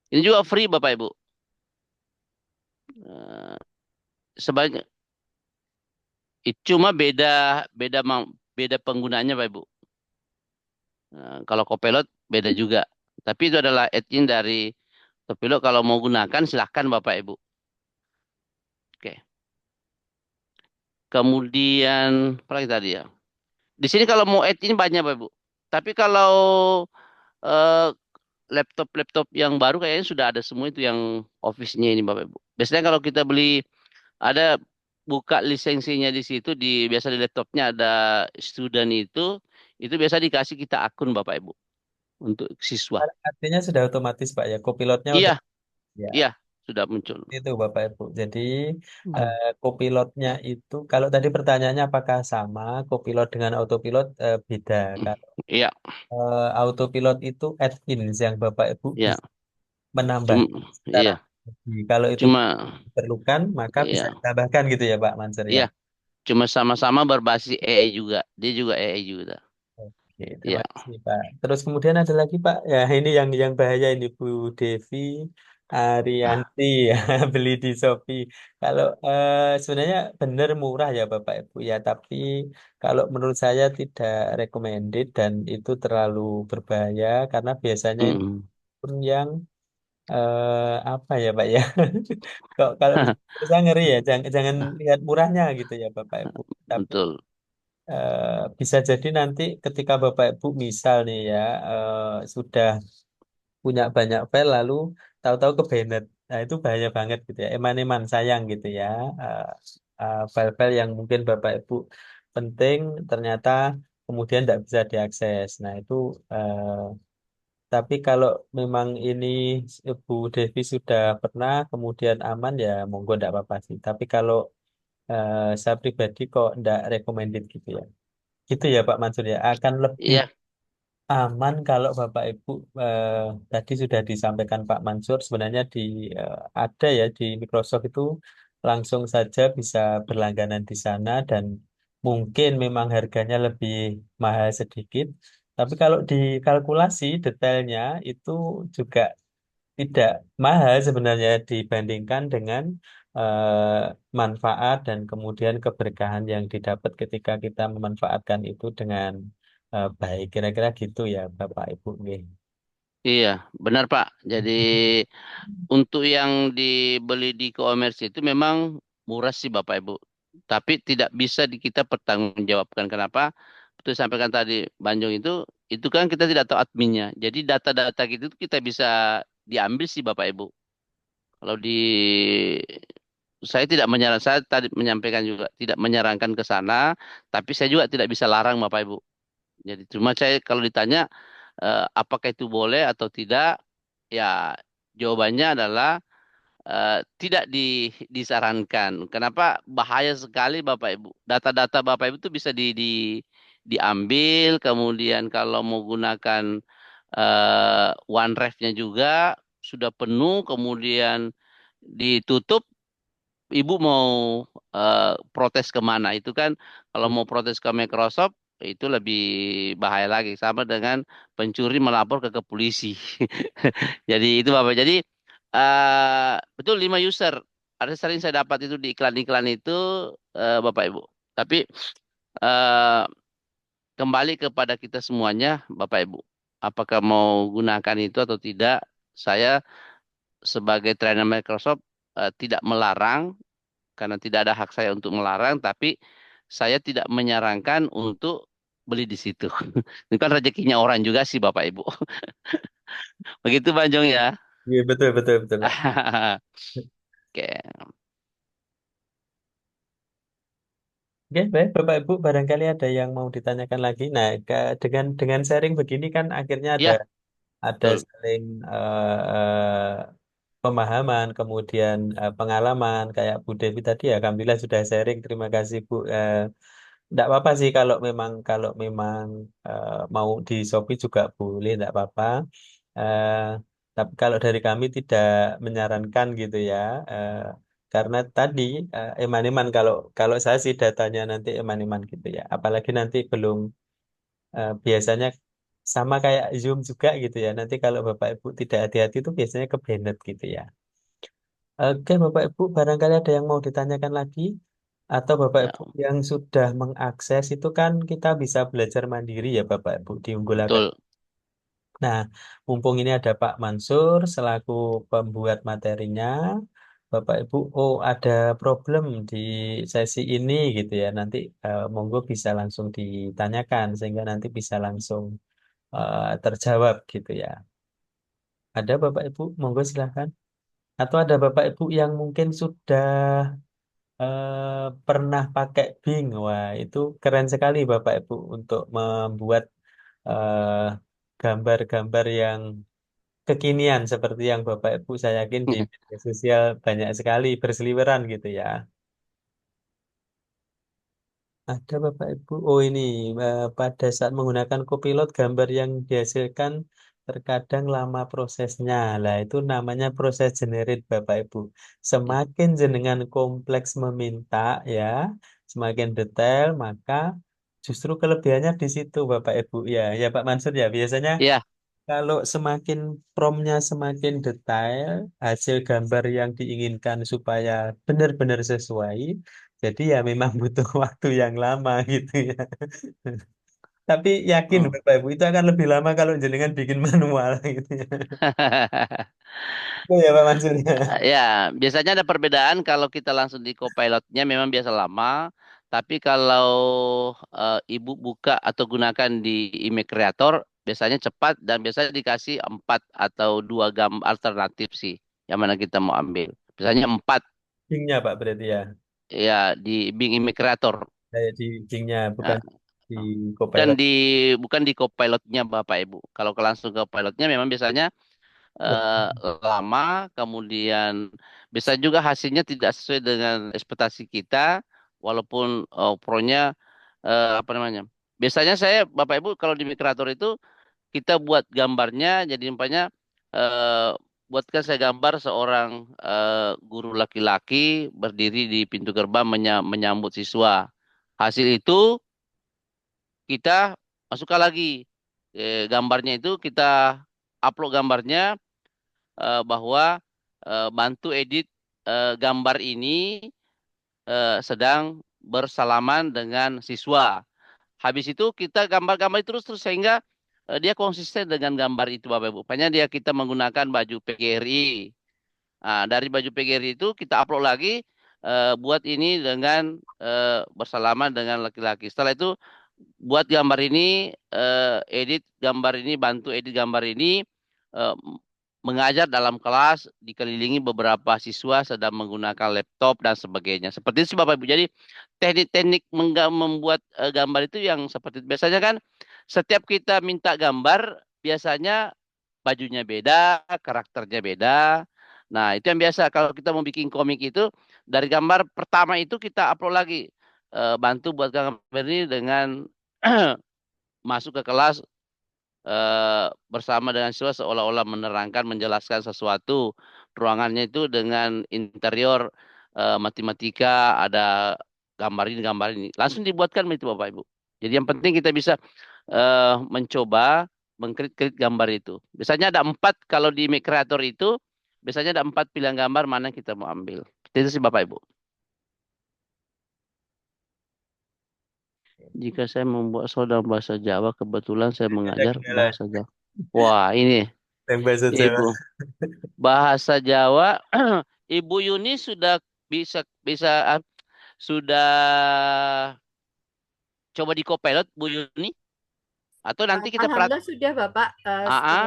Ini juga free Bapak Ibu. Eh, sebanyak cuma beda beda beda penggunaannya Bapak Ibu. Kalau Copilot beda juga. Tapi itu adalah add-in dari Copilot. Kalau mau gunakan silahkan Bapak Ibu. Oke. Kemudian apa lagi tadi ya? Di sini kalau mau add ini banyak Bapak Ibu. Tapi kalau eh, laptop-laptop yang baru kayaknya sudah ada semua itu yang Office-nya ini Bapak Ibu. Biasanya kalau kita beli ada buka lisensinya di situ biasa di laptopnya ada student itu biasa dikasih kita akun Bapak Ibu untuk siswa. Artinya sudah otomatis Pak ya. Kopilotnya Iya, udah ya. iya sudah muncul. Itu Bapak Ibu. Jadi Hmm. kopilotnya itu kalau tadi pertanyaannya apakah sama kopilot dengan autopilot beda. Kalau Iya, autopilot itu add-ins yang Bapak Ibu iya. bisa menambah Cuma secara iya, pribadi. Kalau itu cuma diperlukan maka bisa iya, ditambahkan gitu ya Pak Mansur ya. iya, cuma sama-sama berbasis AI juga. Dia juga AI juga. Oke, terima Iya. kasih Pak. Terus kemudian ada lagi Pak, ya ini yang bahaya ini Bu Devi Arianti ya beli di Shopee. Kalau sebenarnya benar murah ya Bapak Ibu ya, tapi kalau menurut saya tidak recommended dan itu terlalu berbahaya karena biasanya ini Mm. pun yang apa ya Pak ya. Kalau bisa ngeri ya, jangan jangan lihat murahnya gitu ya Bapak Ibu. Tapi Betul. bisa jadi nanti ketika Bapak Ibu misal nih ya sudah punya banyak file lalu tahu-tahu ke banned. Nah itu bahaya banget gitu ya. Eman-eman sayang gitu ya. Eh, file-file yang mungkin Bapak Ibu penting ternyata kemudian tidak bisa diakses. Nah itu tapi kalau memang ini Ibu Devi sudah pernah kemudian aman ya monggo tidak apa-apa sih. Tapi kalau saya pribadi kok tidak recommended gitu ya. Gitu ya Pak Mansur ya, akan lebih Iya. aman kalau Bapak Ibu tadi sudah disampaikan Pak Mansur sebenarnya ada ya di Microsoft itu langsung saja bisa berlangganan di sana dan mungkin memang harganya lebih mahal sedikit. Tapi kalau dikalkulasi detailnya itu juga tidak mahal sebenarnya dibandingkan dengan manfaat dan kemudian keberkahan yang didapat ketika kita memanfaatkan itu dengan baik. Kira-kira gitu ya Bapak Ibu. Nggih. Iya, benar Pak. Jadi untuk yang dibeli di e-commerce itu memang murah sih Bapak Ibu. Tapi tidak bisa kita pertanggungjawabkan. Kenapa? Itu sampaikan tadi Banjong itu kan kita tidak tahu adminnya. Jadi data-data gitu itu kita bisa diambil sih Bapak Ibu. Kalau saya tidak saya tadi menyampaikan juga tidak menyarankan ke sana, tapi saya juga tidak bisa larang Bapak Ibu. Jadi cuma saya kalau ditanya apakah itu boleh atau tidak, ya jawabannya adalah tidak disarankan. Kenapa? Bahaya sekali Bapak Ibu. Data-data Bapak Ibu itu bisa diambil, kemudian kalau mau gunakan OneDrive-nya juga sudah penuh, kemudian ditutup. Ibu mau protes kemana? Itu kan kalau mau protes ke Microsoft, itu lebih bahaya lagi sama dengan pencuri melapor ke polisi. Jadi itu Bapak. Jadi betul 5 user. Ada sering saya dapat itu di iklan-iklan itu Bapak Ibu. Tapi eh, kembali kepada kita semuanya Bapak Ibu. Apakah mau gunakan itu atau tidak? Saya sebagai trainer Microsoft tidak melarang karena tidak ada hak saya untuk melarang, tapi saya tidak menyarankan untuk beli di situ. Itu kan rezekinya orang juga sih Bapak Ibu. Begitu Bang Jong ya. Iya, betul, betul, betul, Pak. Oke. Oke, baik, Bapak Ibu, barangkali ada yang mau ditanyakan lagi. Nah, dengan sharing begini kan akhirnya Ya, ada betul. saling pemahaman, kemudian pengalaman kayak Bu Devi tadi ya, alhamdulillah sudah sharing. Terima kasih Bu. Enggak apa-apa sih kalau memang mau di Shopee juga boleh, enggak apa-apa. Eh, tapi kalau dari kami tidak menyarankan gitu ya. Eh, karena tadi eman-eman kalau saya sih datanya nanti eman-eman gitu ya. Apalagi nanti belum biasanya sama kayak Zoom juga gitu ya. Nanti kalau Bapak Ibu tidak hati-hati itu biasanya ke banned gitu ya. Oke, Bapak Ibu, barangkali ada yang mau ditanyakan lagi, atau Bapak Ya, Ibu yang sudah mengakses itu kan kita bisa belajar mandiri ya Bapak Ibu di Unggul Academy. betul. Nah, mumpung ini ada Pak Mansur selaku pembuat materinya, Bapak Ibu, oh ada problem di sesi ini gitu ya. Nanti monggo bisa langsung ditanyakan sehingga nanti bisa langsung terjawab gitu ya. Ada Bapak Ibu, monggo silahkan. Atau ada Bapak Ibu yang mungkin sudah pernah pakai Bing. Wah, itu keren sekali Bapak Ibu untuk membuat eh, gambar-gambar yang kekinian seperti yang Bapak Ibu saya yakin di media sosial banyak sekali berseliweran gitu ya. Ada Bapak Ibu. Oh ini pada saat menggunakan Copilot gambar yang dihasilkan terkadang lama prosesnya. Lah itu namanya proses generate Bapak Ibu. Semakin jenengan kompleks meminta ya, semakin detail maka justru kelebihannya di situ Bapak Ibu ya. Ya Pak Mansur ya biasanya Ya, kalau semakin promptnya semakin detail, hasil gambar yang diinginkan supaya benar-benar sesuai, jadi ya memang butuh waktu yang lama gitu ya. Tapi yakin oh. Bapak Ibu itu akan lebih lama kalau jenengan bikin manual gitu ya. Itu ya Pak Mansur ya. Ya, biasanya ada perbedaan kalau kita langsung di Copilot-nya memang biasa lama, tapi kalau Ibu buka atau gunakan di Image Creator biasanya cepat dan biasanya dikasih 4 atau 2 gambar alternatif sih yang mana kita mau ambil. Biasanya 4 Bingnya Pak berarti ya. ya di Bing Image Creator. Kayak di Bingnya bukan Nah, di bukan Copilot. di bukan di Copilot-nya Bapak Ibu. Kalau langsung ke pilotnya memang biasanya eh, lama, kemudian bisa juga hasilnya tidak sesuai dengan ekspektasi kita, walaupun pro-nya apa namanya? Biasanya saya Bapak Ibu kalau di Mikrator itu kita buat gambarnya jadi umpamanya eh, buatkan saya gambar seorang guru laki-laki berdiri di pintu gerbang menyambut siswa. Hasil itu kita masukkan lagi gambarnya itu kita upload gambarnya bahwa bantu edit gambar ini sedang bersalaman dengan siswa. Habis itu kita gambar-gambar terus terus sehingga dia konsisten dengan gambar itu Bapak Ibu. Makanya dia kita menggunakan baju PGRI. Nah, dari baju PGRI itu kita upload lagi buat ini dengan bersalaman dengan laki-laki. Setelah itu buat gambar ini, edit gambar ini, bantu edit gambar ini, eh, mengajar dalam kelas, dikelilingi beberapa siswa sedang menggunakan laptop dan sebagainya. Seperti itu Bapak Ibu. Jadi teknik-teknik membuat gambar itu yang seperti itu. Biasanya kan setiap kita minta gambar, biasanya bajunya beda, karakternya beda. Nah, itu yang biasa kalau kita mau bikin komik itu dari gambar pertama itu kita upload lagi. Bantu buat gambar ini dengan masuk ke kelas bersama dengan siswa seolah-olah menerangkan, menjelaskan sesuatu. Ruangannya itu dengan interior matematika, ada gambar ini, gambar ini. Langsung dibuatkan itu Bapak Ibu. Jadi yang penting kita bisa mencoba mengkrit-krit gambar itu. Biasanya ada empat kalau di Make Creator itu, biasanya ada empat pilihan gambar mana yang kita mau ambil. Itu sih Bapak Ibu. Jika saya membuat soal dalam bahasa Jawa, kebetulan saya Ada mengajar kendala bahasa Jawa. Wah, ini yang bahasa Jawa. Ibu. Bahasa Jawa, Ibu Yuni sudah bisa bisa sudah coba di Copilot Bu Yuni atau nanti kita Alhamdulillah sudah Bapak. AA,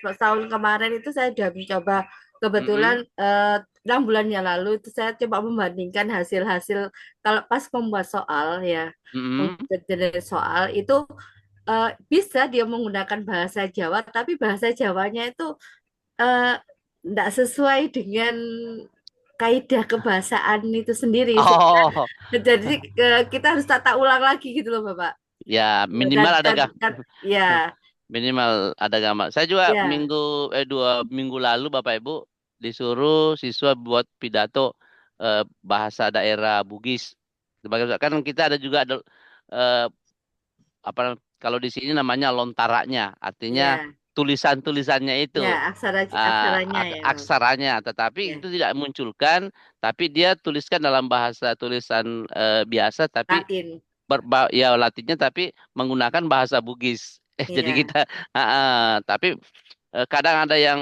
Setahun kemarin itu saya sudah mencoba, kebetulan mm 6 bulan yang lalu itu saya coba membandingkan hasil-hasil kalau pas membuat soal ya, mm membuat jenis soal itu bisa dia menggunakan bahasa Jawa, tapi bahasa Jawanya itu tidak sesuai dengan kaidah kebahasaan itu sendiri. Sehingga Oh, jadi kita harus tata ulang lagi gitu loh Bapak. ya Dan minimal ada kan, kan ya minimal ada gambar. Saya juga ya 2 minggu lalu Bapak Ibu disuruh siswa buat pidato bahasa daerah Bugis. Sebagai kan kita ada juga ada eh, apa kalau di sini namanya lontaranya, artinya ya tulisan-tulisannya itu ya aksaranya ya Bapak. aksaranya, tetapi Ya itu tidak munculkan, tapi dia tuliskan dalam bahasa tulisan biasa, tapi Latin ya Latinnya tapi menggunakan bahasa Bugis. Jadi ya kita tapi kadang ada yang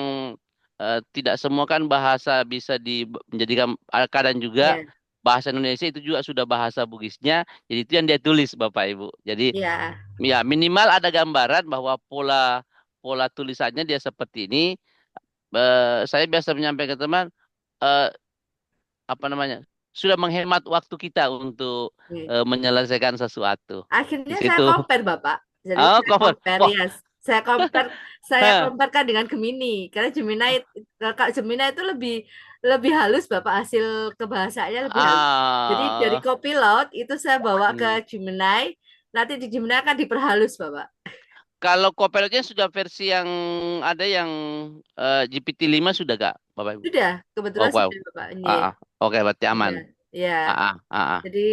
tidak semua kan bahasa bisa menjadikan kadang juga ya bahasa Indonesia itu juga sudah bahasa Bugisnya. Jadi itu yang dia tulis Bapak Ibu. Jadi ya ya minimal ada gambaran bahwa pola pola tulisannya dia seperti ini. Saya biasa menyampaikan ke teman eh, apa namanya? Sudah menghemat waktu kita untuk ya. menyelesaikan sesuatu. Di Akhirnya saya situ. compare Bapak. Jadi Oh, saya cover. compare Wah. ya. Saya comparekan dengan Gemini karena Kak Gemini itu lebih lebih halus Bapak, hasil kebahasaannya lebih halus. Jadi dari Ah, Copilot itu saya bawa ke hmm. Gemini, nanti di Gemini akan diperhalus Bapak. Kalau Copilotnya sudah versi yang ada yang GPT-5 sudah gak, Bapak Ibu? Sudah, Oh, kebetulan wow. sudah Bapak. Ini Ah, ah. Oke, berarti aman. sudah. Ya. Ah, ah, ah, ah. Jadi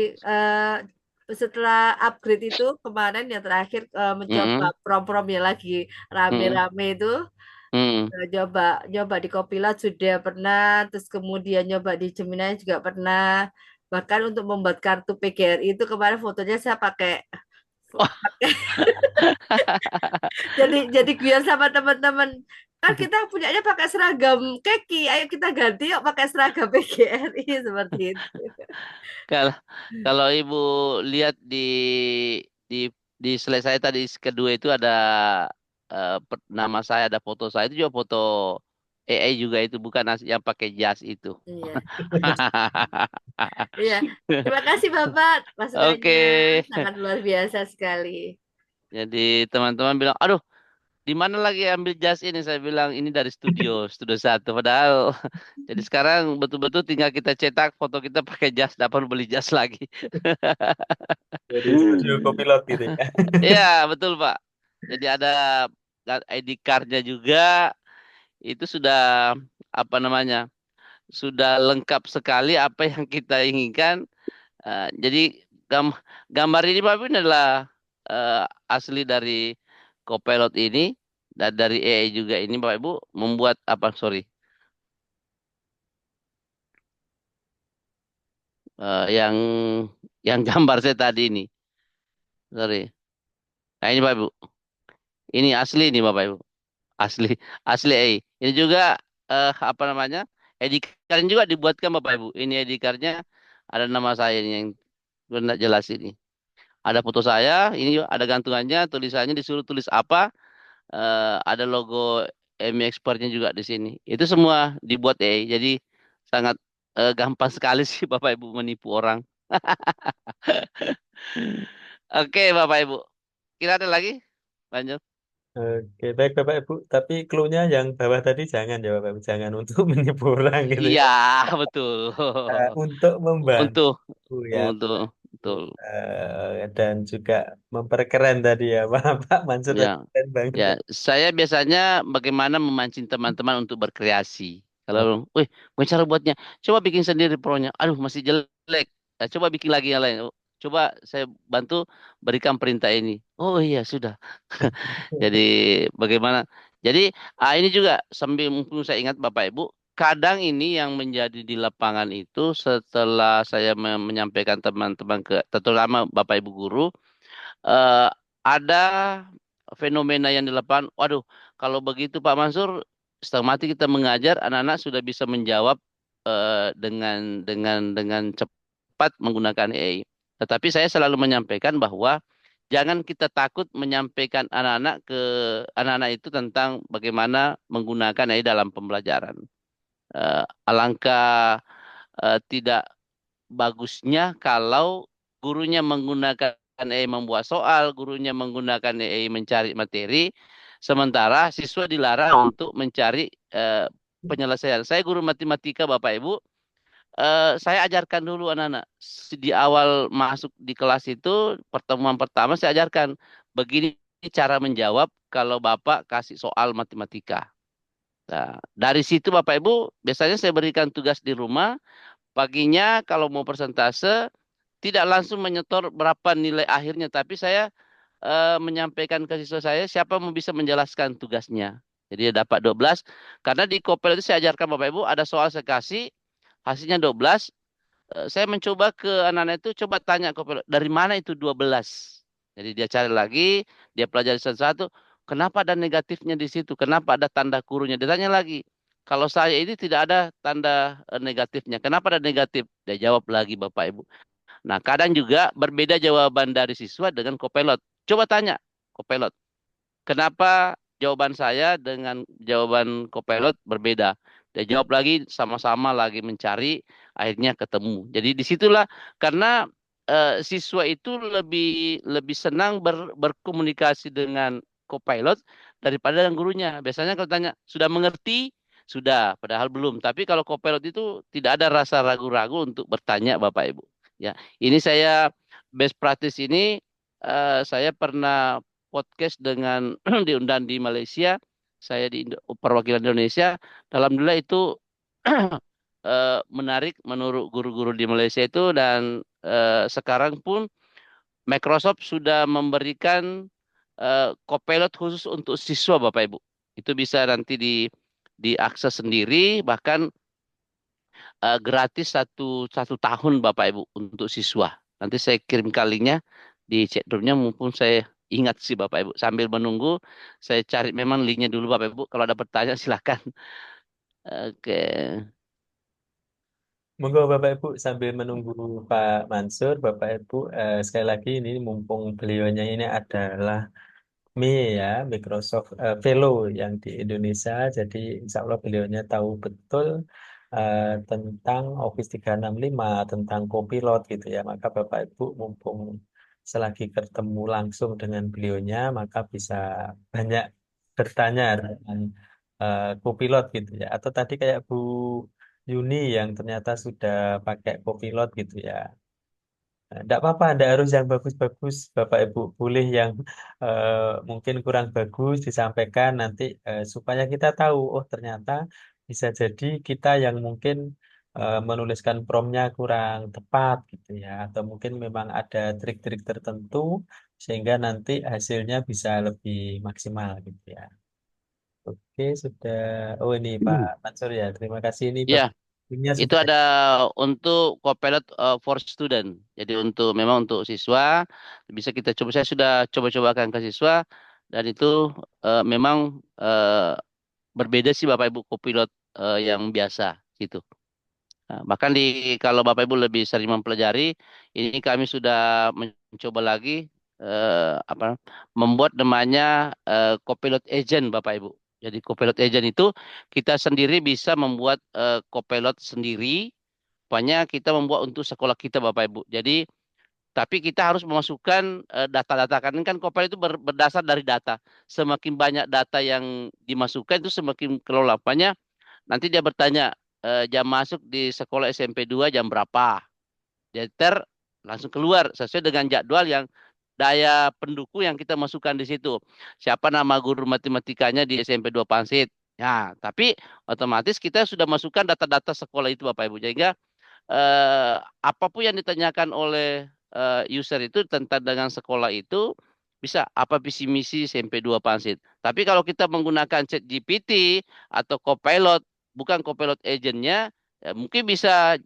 setelah upgrade itu kemarin yang terakhir mencoba Mm-mm, prom-prom yang lagi mm-mm, rame-rame itu, mm-mm. nyoba nyoba di Copilot sudah pernah, terus kemudian nyoba di Gemini juga pernah. Bahkan untuk membuat kartu PGRI itu kemarin fotonya saya pakai pakai jadi biar sama teman-teman, kan kita punyanya pakai seragam keki, ayo kita ganti yuk pakai seragam PGRI seperti itu. Kalau kalau Ibu lihat di di slide saya tadi kedua itu ada nama saya, ada foto saya itu juga foto AI juga itu bukan yang pakai jas itu. Iya. Iya, terima kasih Bapak, Oke. masukannya sangat luar biasa sekali. Jadi teman-teman bilang, aduh, di mana lagi ambil jas ini? Saya bilang ini dari studio satu. Padahal jadi sekarang betul-betul tinggal kita cetak foto kita pakai jas, dapat beli jas lagi. Jadi studio Copilot gitu ya. Iya, betul Pak. Jadi ada ID card-nya juga, itu sudah apa namanya? Sudah lengkap sekali apa yang kita inginkan. Jadi gam gambar ini Pak Bin adalah eh, asli dari Copilot ini dan dari AI juga ini Bapak Ibu membuat apa sorry yang gambar saya tadi ini sorry. Nah ini Bapak Ibu, ini asli ini Bapak Ibu, asli asli AI. Ini juga apa namanya? ID card juga dibuatkan Bapak Ibu. Ini ID card-nya ada nama saya ini yang benar jelas ini. Ada foto saya, ini juga ada gantungannya, tulisannya disuruh tulis apa, ada logo MI Expertnya juga di sini. Itu semua dibuat AI. Jadi sangat gampang sekali sih Bapak Ibu menipu orang. Oke Bapak Ibu. Kira ada lagi? Lanjut. Oke, baik Bapak Ibu. Tapi clue-nya yang bawah tadi jangan ya Bapak Ibu. Jangan untuk menipu orang gitu Iya, ya. betul. Untuk Untuk membantu ya. betul. Dan juga memperkeren tadi ya Pak Mansur Ya, tadi keren banget. ya. Saya biasanya bagaimana memancing teman-teman untuk berkreasi. Kalau, gue cara buatnya. Coba bikin sendiri pronya. Aduh, masih jelek. Coba bikin lagi yang lain. coba saya bantu berikan perintah ini. Oh iya sudah. Jadi bagaimana? Jadi ini juga sambil mumpung saya ingat Bapak Ibu, kadang ini yang menjadi di lapangan itu setelah saya menyampaikan teman-teman terutama Bapak Ibu guru, eh, ada fenomena yang di lapangan. Waduh, kalau begitu Pak Mansur, setengah mati kita mengajar anak-anak sudah bisa menjawab dengan cepat menggunakan AI. Tetapi saya selalu menyampaikan bahwa jangan kita takut menyampaikan anak-anak itu tentang bagaimana menggunakan AI dalam pembelajaran. Alangkah tidak bagusnya kalau gurunya menggunakan AI membuat soal, gurunya menggunakan AI mencari materi, sementara siswa dilarang untuk mencari penyelesaian. Saya guru matematika, Bapak Ibu, saya ajarkan dulu anak-anak. Di awal masuk di kelas itu, pertemuan pertama saya ajarkan, begini cara menjawab kalau Bapak kasih soal matematika. Nah, dari situ Bapak Ibu, biasanya saya berikan tugas di rumah, paginya kalau mau persentase, tidak langsung menyetor berapa nilai akhirnya, tapi saya menyampaikan ke siswa saya siapa mau bisa menjelaskan tugasnya. Jadi dia dapat 12. Karena di Kopel itu saya ajarkan Bapak Ibu, ada soal saya kasih, hasilnya 12. Saya mencoba ke anak-anak itu, coba tanya Kopel, dari mana itu 12? Jadi dia cari lagi, dia pelajari satu-satu, kenapa ada negatifnya di situ? Kenapa ada tanda kurungnya? Dia tanya lagi. Kalau saya ini tidak ada tanda negatifnya. Kenapa ada negatif? Dia jawab lagi Bapak Ibu. Nah, kadang juga berbeda jawaban dari siswa dengan kopilot. Coba tanya kopilot, kenapa jawaban saya dengan jawaban kopilot berbeda? Dia jawab lagi sama-sama lagi mencari, akhirnya ketemu. Jadi disitulah karena siswa itu lebih lebih senang berkomunikasi dengan kopilot daripada dengan gurunya. Biasanya kalau tanya sudah mengerti, sudah, padahal belum. Tapi kalau kopilot itu tidak ada rasa ragu-ragu untuk bertanya, Bapak Ibu. Ya, ini saya best practice ini saya pernah podcast dengan diundang di Malaysia, saya di perwakilan Indonesia. Alhamdulillah itu menarik menurut guru-guru di Malaysia itu dan sekarang pun Microsoft sudah memberikan Copilot khusus untuk siswa Bapak Ibu. Itu bisa nanti diakses sendiri bahkan gratis satu tahun Bapak Ibu untuk siswa. Nanti saya kirim kalinya di chat roomnya mumpung saya ingat sih Bapak Ibu. Sambil menunggu saya cari memang linknya dulu Bapak Ibu. Kalau ada pertanyaan silakan. Oke. Monggo Bapak Ibu sambil menunggu Pak Mansur, Bapak Ibu sekali lagi ini mumpung beliaunya ini adalah ya, Microsoft Fellow yang di Indonesia. Jadi insya Allah beliaunya tahu betul tentang Office 365, tentang Copilot gitu ya. Maka Bapak Ibu mumpung selagi ketemu langsung dengan beliaunya, maka bisa banyak bertanya dengan Copilot gitu ya. Atau tadi kayak Bu Yuni yang ternyata sudah pakai Copilot gitu ya. Tidak apa-apa, tidak harus yang bagus-bagus, Bapak Ibu. Boleh yang mungkin kurang bagus disampaikan nanti supaya kita tahu, oh ternyata bisa jadi kita yang mungkin menuliskan promptnya kurang tepat gitu ya. Atau mungkin memang ada trik-trik tertentu sehingga nanti hasilnya bisa lebih maksimal gitu ya. Oke, sudah. Oh ini Pak Mansur ya, terima kasih ini Ya, Bapak. itu Sudah. ada untuk Copilot for student. Jadi memang untuk siswa bisa kita coba. Saya sudah coba-cobakan ke siswa dan itu memang berbeda sih Bapak Ibu Copilot yang biasa gitu. Nah, bahkan kalau Bapak Ibu lebih sering mempelajari, ini kami sudah mencoba lagi apa membuat namanya Copilot Agent Bapak Ibu. Jadi Copilot Agent itu kita sendiri bisa membuat Copilot sendiri. Pokoknya kita membuat untuk sekolah kita Bapak Ibu. Jadi tapi kita harus memasukkan data-data karena kan Copilot itu berdasar dari data. Semakin banyak data yang dimasukkan itu semakin kelola. Pokoknya nanti dia bertanya jam masuk di sekolah SMP 2 jam berapa. Dia langsung keluar sesuai dengan jadwal yang daya pendukung yang kita masukkan di situ. Siapa nama guru matematikanya di SMP 2 Pansit. Ya, tapi otomatis kita sudah masukkan data-data sekolah itu Bapak Ibu. Sehingga apapun yang ditanyakan oleh user itu tentang dengan sekolah itu bisa apa visi misi SMP 2 Pansit. Tapi kalau kita menggunakan ChatGPT atau Copilot, bukan Copilot agentnya, mungkin bisa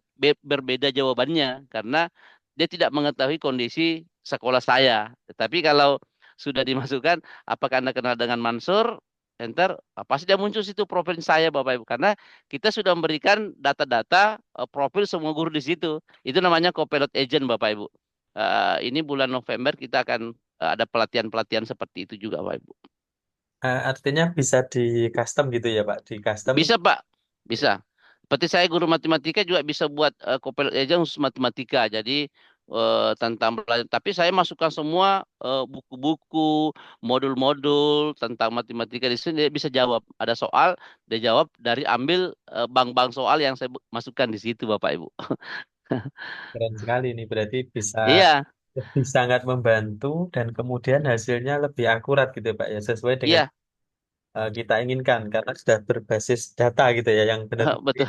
berbeda jawabannya karena dia tidak mengetahui kondisi sekolah saya. Tetapi kalau sudah dimasukkan, apakah Anda kenal dengan Mansur? Enter, pasti dia muncul situ profil saya Bapak Ibu. Karena kita sudah memberikan data-data profil semua guru di situ. Itu namanya Copilot Agent Bapak Ibu. Ini bulan November kita akan ada pelatihan-pelatihan seperti itu juga Bapak Ibu. Artinya bisa di custom gitu ya Pak, di custom. Bisa Pak, bisa. Seperti saya guru matematika juga bisa buat Copilot Agent khusus matematika. Jadi tentang tapi saya masukkan semua buku-buku, modul-modul tentang matematika di sini dia bisa jawab. Ada soal, dia jawab dari ambil bank-bank soal yang saya masukkan di situ Bapak Ibu. Keren sekali nih, berarti bisa Iya, lebih sangat membantu dan kemudian hasilnya lebih akurat gitu ya Pak ya, sesuai dengan iya, kita inginkan karena sudah berbasis data gitu ya, yang benar. betul.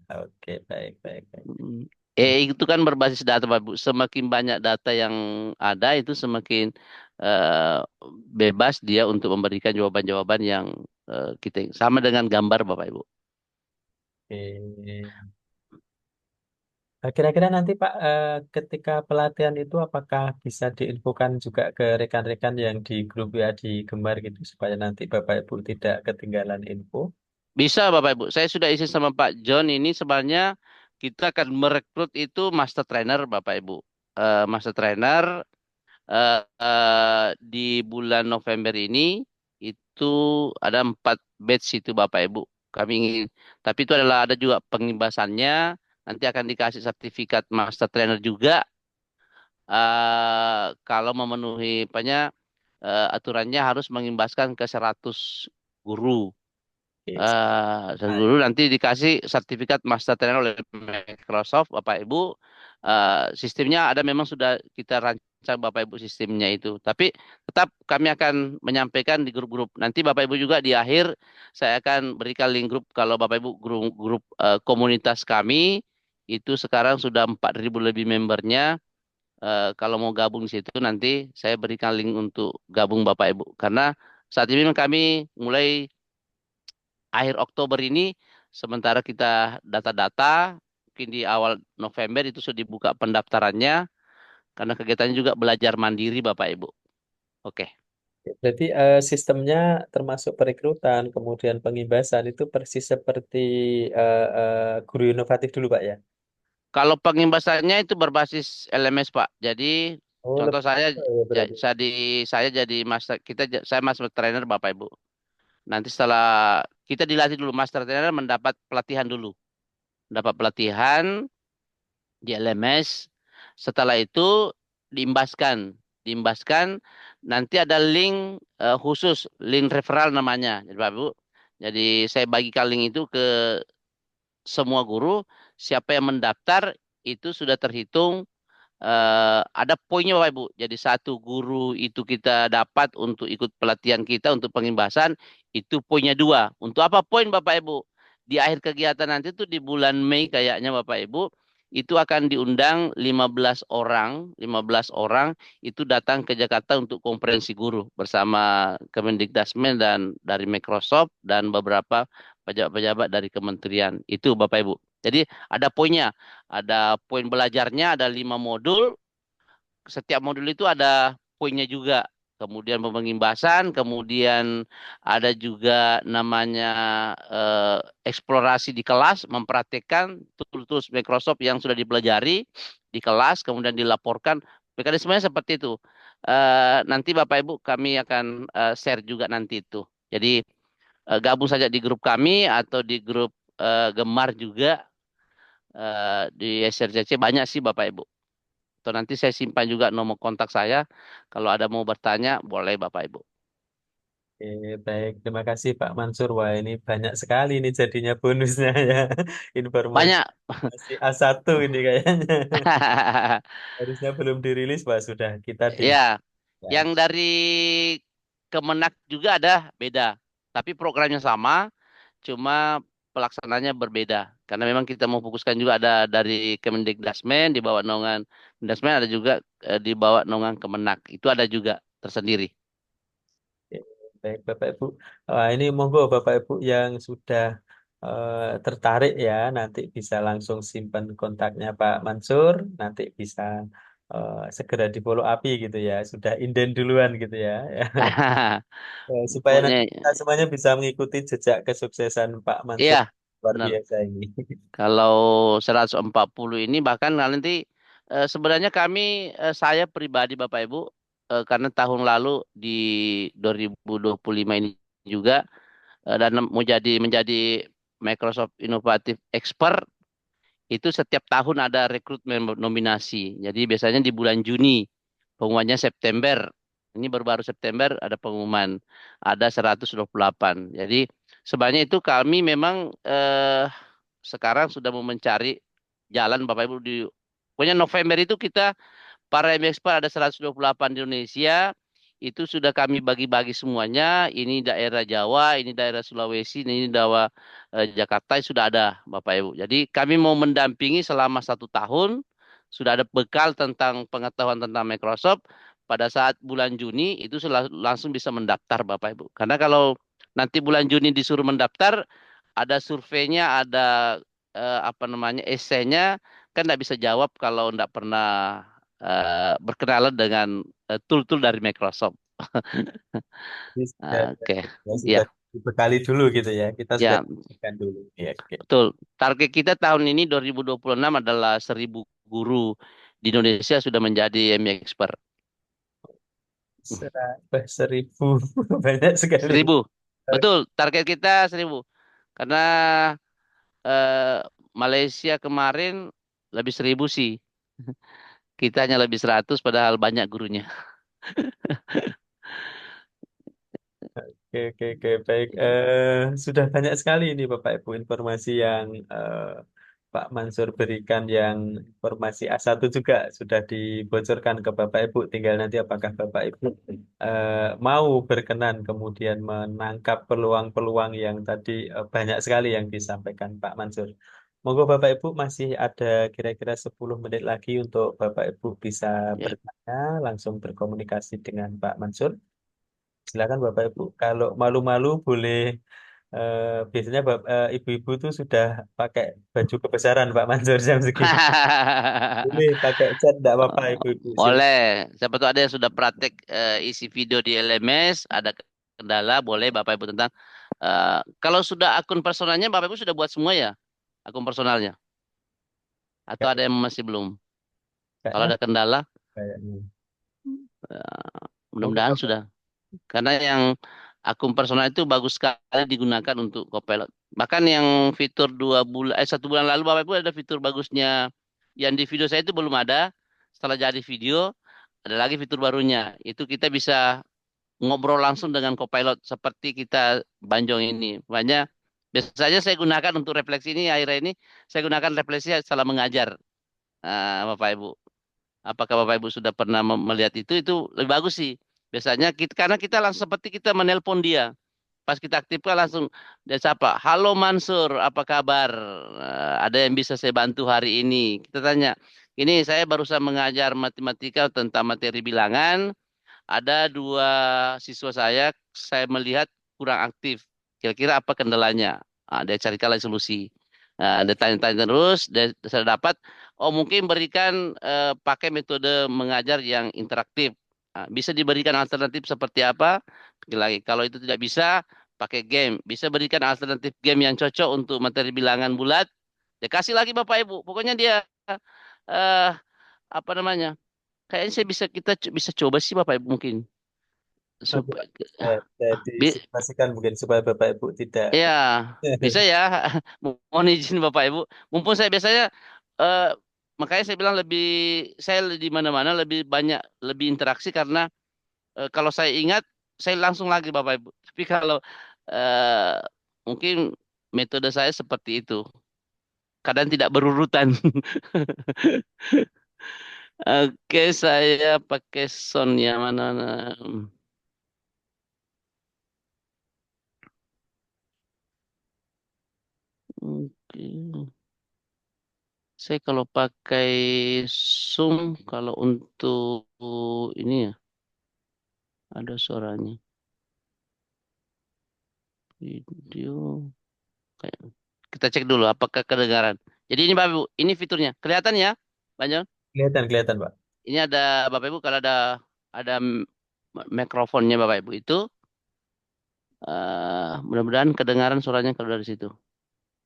Oke, baik, baik, baik. Mm. Itu kan berbasis data, Pak Bu. Semakin banyak data yang ada, itu semakin eh, bebas dia untuk memberikan jawaban-jawaban yang kita sama dengan gambar, Bapak Ibu. Oke. Kira-kira nanti Pak, ketika pelatihan itu apakah bisa diinfokan juga ke rekan-rekan yang di grup WA di Gemar gitu supaya nanti Bapak Ibu tidak ketinggalan info? Bisa, Bapak Ibu. Saya sudah isi sama Pak John. Ini sebenarnya kita akan merekrut itu master trainer, Bapak Ibu. Master trainer di bulan November ini itu ada 4 batch itu Bapak Ibu. Kami ingin, tapi itu adalah ada juga pengimbasannya. Nanti akan dikasih sertifikat master trainer juga. Kalau memenuhi aturannya harus mengimbaskan ke 100 guru. Oke, baik. Dulu nanti dikasih sertifikat master trainer oleh Microsoft, Bapak Ibu. Sistemnya ada memang sudah kita rancang Bapak Ibu sistemnya itu. Tapi tetap kami akan menyampaikan di grup-grup. Nanti Bapak Ibu juga di akhir saya akan berikan link grup kalau Bapak Ibu grup, komunitas kami itu sekarang sudah 4.000 lebih membernya. Kalau mau gabung di situ nanti saya berikan link untuk gabung Bapak Ibu. Karena saat ini memang kami mulai akhir Oktober ini, sementara kita data-data, mungkin di awal November itu sudah dibuka pendaftarannya, karena kegiatannya juga belajar mandiri Bapak Ibu. Oke. Berarti sistemnya termasuk perekrutan, kemudian pengimbasan itu persis seperti guru inovatif dulu Pak ya? Kalau pengimbasannya itu berbasis LMS Pak. Jadi Oh, contoh lebih saya, ya berarti. saya jadi master, saya master trainer Bapak Ibu. Nanti setelah kita dilatih dulu master trainer mendapat pelatihan dulu, mendapat pelatihan di LMS. Setelah itu diimbaskan, diimbaskan nanti ada link khusus, link referral namanya. Jadi Bapak Ibu, jadi saya bagikan link itu ke semua guru. Siapa yang mendaftar itu sudah terhitung ada poinnya Bapak Ibu. Jadi satu guru itu kita dapat untuk ikut pelatihan kita untuk pengimbasan itu poinnya 2. Untuk apa poin Bapak Ibu? Di akhir kegiatan nanti tuh di bulan Mei kayaknya Bapak Ibu itu akan diundang 15 orang, 15 orang itu datang ke Jakarta untuk konferensi guru bersama Kemendikbudristek dan dari Microsoft dan beberapa pejabat-pejabat dari kementerian. Itu Bapak Ibu. Jadi ada poinnya. Ada poin belajarnya, ada 5 modul. Setiap modul itu ada poinnya juga. Kemudian pengimbasan, kemudian ada juga namanya eksplorasi di kelas, mempraktekkan tools-tools Microsoft yang sudah dipelajari di kelas, kemudian dilaporkan. Mekanismenya seperti itu. Nanti Bapak Ibu kami akan share juga nanti itu. Jadi gabung saja di grup kami atau di grup Gemar juga di SRCC banyak sih Bapak Ibu. Atau nanti saya simpan juga nomor kontak saya. Kalau ada mau bertanya, boleh Bapak Ibu. Oke, baik. Terima kasih Pak Mansur. Wah, ini banyak sekali ini jadinya bonusnya ya. Informasi Banyak. masih A1 ini kayaknya. Harusnya belum dirilis, Pak. Sudah kita di... Ya, Ya, yang dari Kemenak juga ada beda. Tapi programnya sama, cuma pelaksananya berbeda. Karena memang kita mau fokuskan juga ada dari Kemendikbudrismen di bawah naungan Mendasmen, ada juga di bawah naungan Kemenak. Itu ada juga tersendiri. Oke, baik Bapak Ibu. Ini monggo Bapak Ibu yang sudah tertarik ya, nanti bisa langsung simpan kontaknya Pak Mansur, nanti bisa segera di follow up gitu ya. Sudah inden duluan gitu ya. Supaya nanti Punya, kita semuanya bisa mengikuti jejak kesuksesan Pak Mansur iya, luar benar. biasa ini. Kalau 140 ini bahkan nanti sebenarnya kami, saya pribadi Bapak Ibu, karena tahun lalu di 2025 ini juga, dan mau menjadi Microsoft Innovative Expert, itu setiap tahun ada rekrutmen nominasi. Jadi biasanya di bulan Juni, pengumumannya September. Ini baru-baru September ada pengumuman, ada 128. Jadi sebenarnya itu kami memang sekarang sudah mau mencari jalan Bapak Ibu di, pokoknya November itu kita para MXP ada 128 di Indonesia, itu sudah kami bagi-bagi semuanya. Ini daerah Jawa, ini daerah Sulawesi, ini daerah Jakarta, sudah ada Bapak Ibu. Jadi kami mau mendampingi selama 1 tahun, sudah ada bekal tentang pengetahuan tentang Microsoft. Pada saat bulan Juni itu langsung bisa mendaftar Bapak Ibu. Karena kalau nanti bulan Juni disuruh mendaftar, ada surveinya, ada apa namanya, esainya, kan nggak bisa jawab kalau nggak pernah berkenalan dengan tool-tool dari Microsoft. Ini Oke, sudah ya, dibekali dulu gitu ya. Kita sudah ya, dibekali dulu. Ya, oke. betul. Target kita tahun ini 2026 adalah 1.000 guru di Indonesia sudah menjadi MI expert. 1.000 banyak sekali. 1.000, betul. Target kita 1.000. Karena eh, Malaysia kemarin lebih 1.000 sih. Kita hanya lebih 100 padahal banyak gurunya. Oke, oke, oke, baik. Sudah banyak sekali ini Bapak Ibu informasi yang Pak Mansur berikan, yang informasi A1 juga sudah dibocorkan ke Bapak Ibu. Tinggal nanti apakah Bapak Ibu mau berkenan kemudian menangkap peluang-peluang yang tadi banyak sekali yang disampaikan Pak Mansur. Monggo Bapak Ibu masih ada kira-kira 10 menit lagi untuk Bapak Ibu bisa Ya. bertanya, langsung berkomunikasi dengan Pak Mansur. Silakan Bapak Ibu. Kalau malu-malu boleh, biasanya ibu-ibu tuh sudah pakai baju kebesaran Pak Mansur jam segini. Boleh pakai chat enggak apa-apa ibu-ibu. Silakan. Boleh. Siapa tahu ada yang sudah praktek isi video di LMS, ada kendala, boleh Bapak Ibu tentang kalau sudah akun personalnya Bapak Ibu sudah buat semua ya, akun personalnya, atau ada yang masih belum? Kalau Kayaknya ada kendala, kayaknya. Monggo mudah-mudahan Bapak. sudah. Karena yang akun personal itu bagus sekali digunakan untuk Copilot. Bahkan yang fitur 2 bulan, 1 bulan lalu Bapak Ibu ada fitur bagusnya. Yang di video saya itu belum ada. Setelah jadi video, ada lagi fitur barunya. Itu kita bisa ngobrol langsung dengan Copilot seperti kita Banjong ini. Makanya biasanya saya gunakan untuk refleksi ini, akhirnya ini saya gunakan refleksi salah mengajar. Bapak Ibu. Apakah Bapak Ibu sudah pernah melihat itu? Itu lebih bagus sih. Biasanya kita, karena kita langsung seperti kita menelpon dia. Pas kita aktifkan langsung dia sapa, "Halo Mansur, apa kabar? Ada yang bisa saya bantu hari ini?" Kita tanya, "Ini saya barusan mengajar matematika tentang materi bilangan. Ada 2 siswa saya melihat kurang aktif. Kira-kira apa kendalanya?" Dia carikan lagi solusi. Dia tanya-tanya terus, saya dapat, oh mungkin berikan pakai metode mengajar yang interaktif. Bisa diberikan alternatif seperti apa? Lagi, kalau itu tidak bisa, pakai game. Bisa berikan alternatif game yang cocok untuk materi bilangan bulat. Dia kasih lagi Bapak Ibu. Pokoknya dia eh apa namanya? Kayaknya kita bisa coba sih Bapak Ibu mungkin. Oke. Supaya, Saya bi- disimulasikan mungkin supaya Bapak Ibu tidak. ya bisa ya. Mohon izin Bapak Ibu. Mumpung saya biasanya eh, makanya saya bilang lebih, saya di mana-mana lebih banyak lebih interaksi karena kalau saya ingat saya langsung lagi Bapak Ibu. Tapi kalau eh, mungkin metode saya seperti itu. Kadang tidak berurutan. Oke, saya pakai sound yang mana? Oke. Saya kalau pakai Zoom, kalau untuk ini ya, ada suaranya. Video. Kayak- Kita cek dulu apakah kedengaran. Jadi ini Bapak Ibu, ini fiturnya. Kelihatan ya, Pak John? Kelihatan, kelihatan, Pak. Ini ada Bapak Ibu kalau ada mikrofonnya Bapak Ibu itu mudah-mudahan kedengaran suaranya kalau dari situ.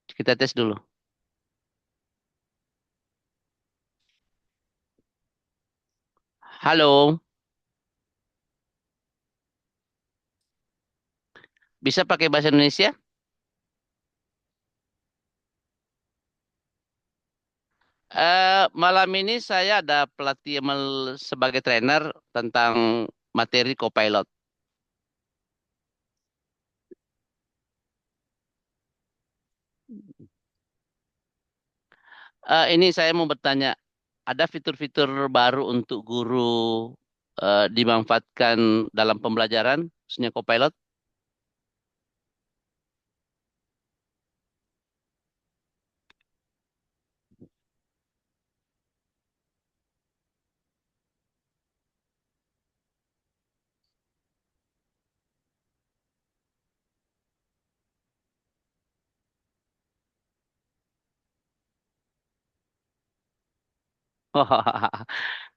Kita tes dulu. Halo, bisa pakai bahasa Indonesia? Malam ini saya ada pelatih sebagai trainer tentang materi Copilot. Ini saya mau bertanya, ada fitur-fitur baru untuk guru dimanfaatkan dalam pembelajaran, khususnya Copilot?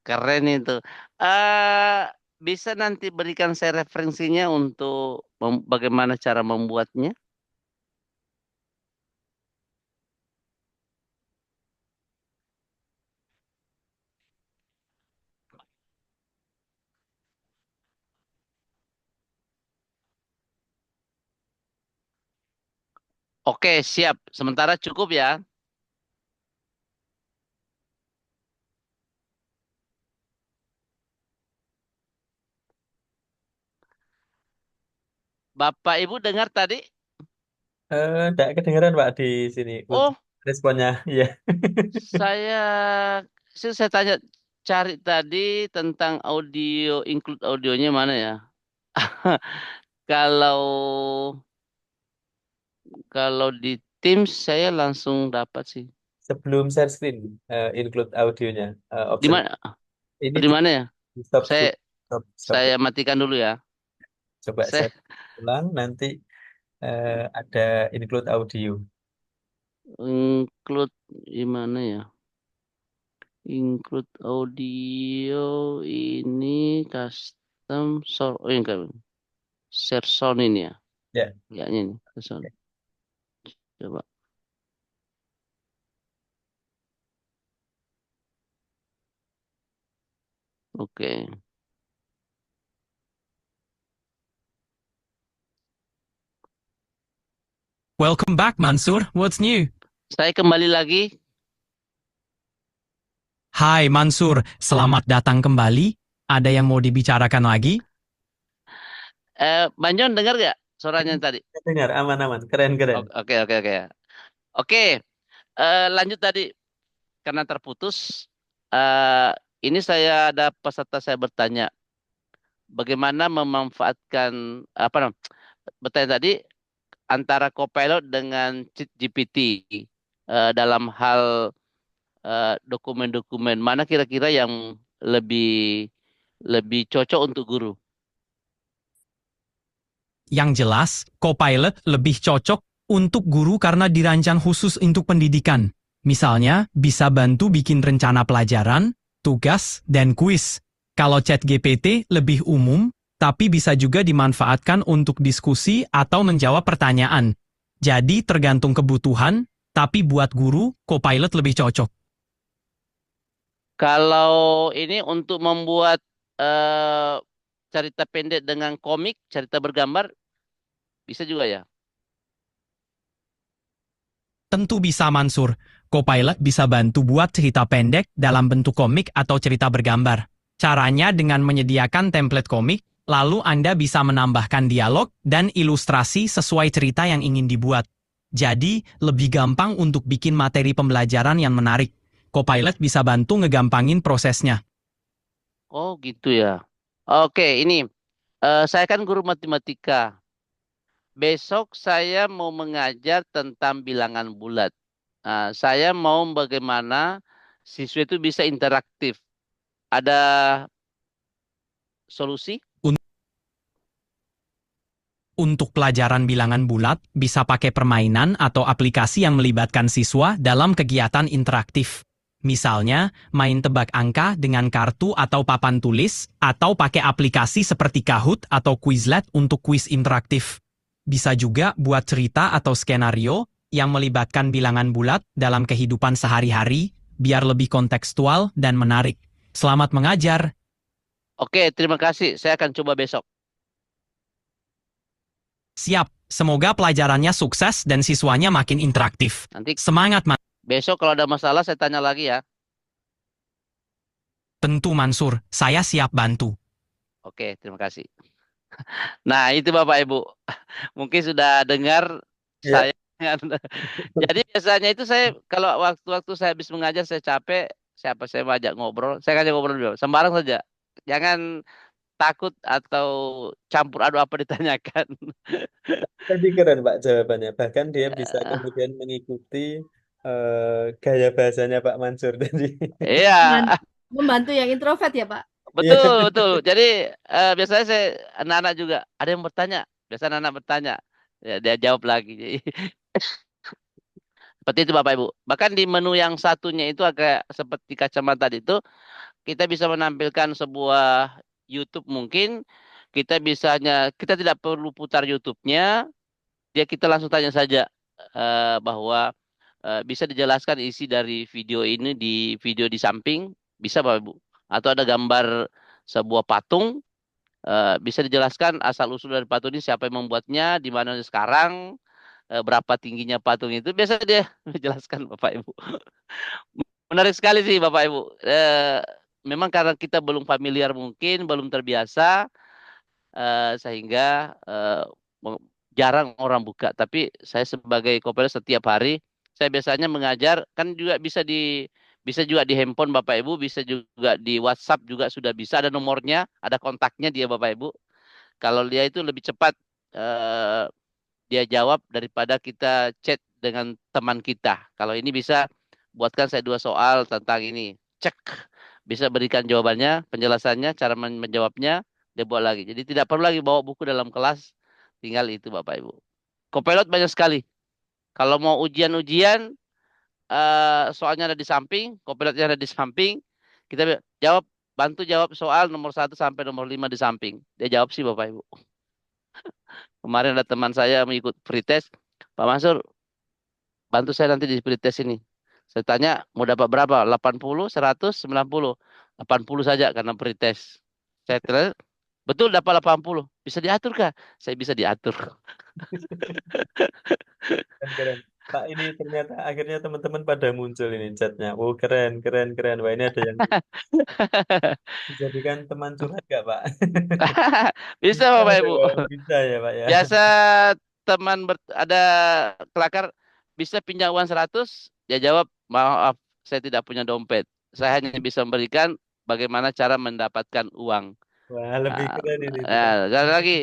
Keren itu. Eh bisa nanti berikan saya referensinya untuk bagaimana cara membuatnya? Oke, siap. Sementara cukup ya. Bapak Ibu dengar tadi? Nggak kedengeran, Pak, di sini. Untuk Oh, responnya, iya. saya saya tanya cari tadi tentang audio, include audionya mana ya? Kalau kalau di Teams saya langsung dapat sih. Sebelum share screen, include audionya. Di Option mana? ini Di mana ya? di stop Saya dulu. Stop, stop. saya matikan dulu ya. Coba Saya share ulang, nanti ada include audio. include di mana ya? Include audio ini custom sound. Oh, enggak. Share sound ini ya. Ya, Kayaknya ini. Sound. Coba. Oke. Welcome back, Mansur. What's new? Saya kembali lagi. Hai Mansur, selamat datang kembali. Ada yang mau dibicarakan lagi? Banjon dengar gak suaranya tadi? dengar aman-aman, keren-keren. Oke, oke, oke. Oke, lanjut tadi karena terputus. eh ini saya ada peserta saya bertanya bagaimana memanfaatkan apa namanya? Bertanya tadi antara Copilot dengan ChatGPT dalam hal dokumen-dokumen mana kira-kira yang lebih lebih cocok untuk guru? Yang jelas, Copilot lebih cocok untuk guru karena dirancang khusus untuk pendidikan. Misalnya, bisa bantu bikin rencana pelajaran, tugas, dan kuis. Kalau ChatGPT lebih umum, tapi bisa juga dimanfaatkan untuk diskusi atau menjawab pertanyaan. Jadi tergantung kebutuhan, tapi buat guru, Copilot lebih cocok. Kalau ini untuk membuat eh, cerita pendek dengan komik, cerita bergambar, bisa juga ya? Tentu bisa Mansur. Copilot bisa bantu buat cerita pendek dalam bentuk komik atau cerita bergambar. Caranya dengan menyediakan template komik, lalu Anda bisa menambahkan dialog dan ilustrasi sesuai cerita yang ingin dibuat. Jadi, lebih gampang untuk bikin materi pembelajaran yang menarik. Copilot bisa bantu ngegampangin prosesnya. Oh gitu ya. Oke, ini saya kan guru matematika. Besok saya mau mengajar tentang bilangan bulat. Saya mau bagaimana siswa itu bisa interaktif. Ada solusi? Untuk pelajaran bilangan bulat, bisa pakai permainan atau aplikasi yang melibatkan siswa dalam kegiatan interaktif. Misalnya, main tebak angka dengan kartu atau papan tulis, atau pakai aplikasi seperti Kahoot atau Quizlet untuk kuis interaktif. Bisa juga buat cerita atau skenario yang melibatkan bilangan bulat dalam kehidupan sehari-hari, biar lebih kontekstual dan menarik. Selamat mengajar! Oke, terima kasih. Saya akan coba besok. Siap, semoga pelajarannya sukses dan siswanya makin interaktif. Nanti Semangat, besok kalau ada masalah saya tanya lagi ya. Tentu Mansur, saya siap bantu. Oke, terima kasih. Nah, itu Bapak Ibu. Mungkin sudah dengar Ya, saya. Jadi biasanya itu saya kalau waktu-waktu saya habis mengajar saya capek, siapa saya mau ajak ngobrol, saya ngajak ngobrol dulu. Sembarang saja. Jangan takut atau campur aduk apa ditanyakan. tadi keren Pak jawabannya. Bahkan dia bisa Eh, kemudian mengikuti gaya bahasanya Pak Mansur tadi. Iya, Membantu yang introvert ya, Pak? Iya. betul, betul. Jadi biasanya saya anak-anak juga ada yang bertanya. Biasa anak-anak bertanya, ya, dia jawab lagi. Jadi, seperti itu Bapak Ibu. Bahkan di menu yang satunya itu agak seperti kacamata itu, kita bisa menampilkan sebuah YouTube mungkin. Kita tidak perlu putar YouTube-nya, kita langsung tanya saja bahwa bisa dijelaskan isi dari video ini di video di samping, bisa Bapak Ibu. Atau ada gambar sebuah patung, bisa dijelaskan asal usul dari patung ini siapa yang membuatnya, di mana sekarang, berapa tingginya patung itu. Biasa dia menjelaskan Bapak Ibu. Menarik sekali sih Bapak Ibu. Memang karena kita belum familiar mungkin, belum terbiasa, sehingga me- jarang orang buka. Tapi saya sebagai kopel setiap hari, saya biasanya mengajar kan juga bisa juga di handphone Bapak Ibu, bisa juga di WhatsApp juga sudah bisa ada nomornya, ada kontaknya dia Bapak Ibu. Kalau dia itu lebih cepat eh, dia jawab daripada kita chat dengan teman kita. Kalau ini bisa buatkan saya 2 soal tentang ini. Cek. Bisa berikan jawabannya, penjelasannya, cara menjawabnya, dia buat lagi. Jadi tidak perlu lagi bawa buku dalam kelas. Tinggal itu Bapak Ibu. Copilot banyak sekali. Kalau mau ujian-ujian, soalnya ada di samping, Copilotnya ada di samping. Kita jawab, bantu jawab soal nomor 1 sampai nomor 5 di samping. Dia jawab sih Bapak Ibu. Kemarin ada teman saya mengikut pretest. Pak Mansur, bantu saya nanti di pretest ini. Saya tanya, mau dapat berapa? 80, 100, 90. 80 saja karena pretest. Saya tanya, betul dapat 80. Bisa diatur kah? Saya bisa diatur. Keren, keren. Pak, ini ternyata akhirnya teman-teman pada muncul ini chatnya. Oh, keren, keren, keren. Wah, ini ada yang dijadikan teman curhat nggak, Pak? Bisa Bisa, Bapak ada, Ibu. Pak. Bisa ya, Pak ya. Biasa ada kelakar bisa pinjam uang 100, dia jawab, maaf saya tidak punya dompet. Saya hanya bisa memberikan bagaimana cara mendapatkan uang. Wah, lebih Nah, keren ini teman. sekali lagi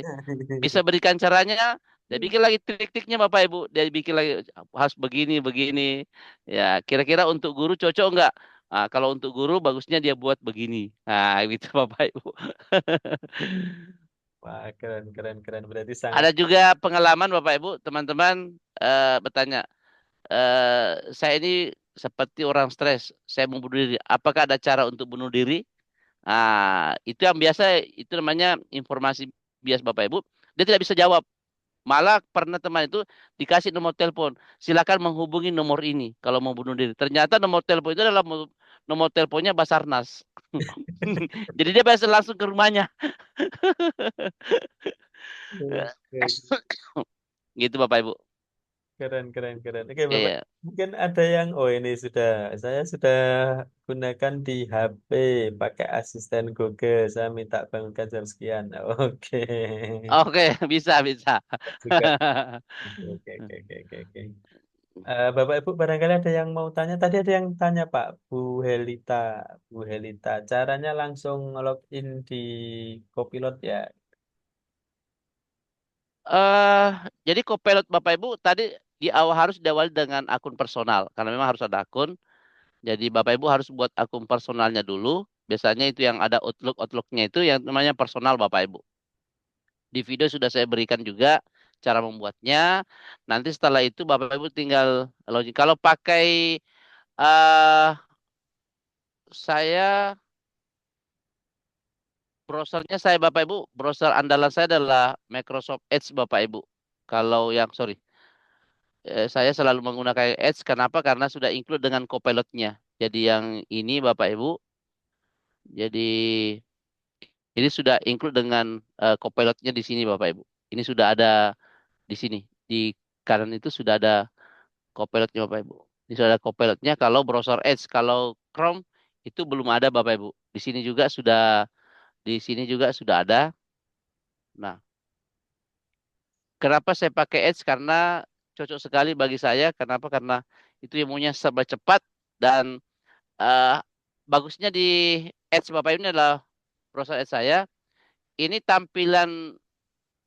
bisa berikan caranya, dia bikin lagi trik-triknya Bapak Ibu, dia bikin lagi harus begini begini. Ya, kira-kira untuk guru cocok enggak? Kalau untuk guru bagusnya dia buat begini. Nah, gitu Bapak Ibu. Wah, keren, keren, keren. Berarti sangat Ada juga pengalaman Bapak Ibu, teman-teman bertanya, saya ini seperti orang stres, saya mau bunuh diri. Apakah ada cara untuk bunuh diri? Itu yang biasa, itu namanya informasi bias Bapak Ibu. Dia tidak bisa jawab. Malah pernah teman itu dikasih nomor telepon. Silakan menghubungi nomor ini kalau mau bunuh diri. Ternyata nomor telepon itu adalah nomor teleponnya Basarnas. Jadi dia bisa langsung ke rumahnya. oke. Gitu Bapak Ibu. Keren, keren, keren. Oke, Bapak. Iya. Mungkin ada yang, oh ini saya sudah gunakan di HP pakai asisten Google. Saya minta bangunkan jam sekian. Oke. Oke, bisa, bisa. Juga. Oke, oke, oke, oke, oke. Oke. Bapak Ibu barangkali ada yang mau tanya. Tadi ada yang tanya Pak, Bu Helita. Bu Helita, caranya langsung login di Copilot ya? eh jadi Copilot Bapak Ibu tadi di awal harus diawali dengan akun personal karena memang harus ada akun. Jadi Bapak Ibu harus buat akun personalnya dulu. Biasanya itu yang ada Outlooknya itu yang namanya personal Bapak Ibu. Di video sudah saya berikan juga cara membuatnya. Nanti setelah itu Bapak Ibu tinggal login. Kalau pakai eh saya browsernya saya Bapak Ibu, browser andalan saya adalah Microsoft Edge Bapak Ibu. Kalau yang sorry, saya selalu menggunakan Edge. Kenapa? Karena sudah include dengan Copilot-nya. Jadi yang ini Bapak Ibu, jadi ini sudah include dengan Copilot-nya di sini Bapak Ibu. Ini sudah ada di sini. Di kanan itu sudah ada Copilot-nya Bapak Ibu. Ini sudah ada Copilot-nya kalau browser Edge, kalau Chrome itu belum ada Bapak Ibu. Di sini juga sudah ada. Nah, kenapa saya pakai Edge? Karena cocok sekali bagi saya. Kenapa? Karena itu ilmunya serba cepat dan eh, bagusnya di Edge Bapak Ibu ini adalah browser Edge saya. Ini tampilan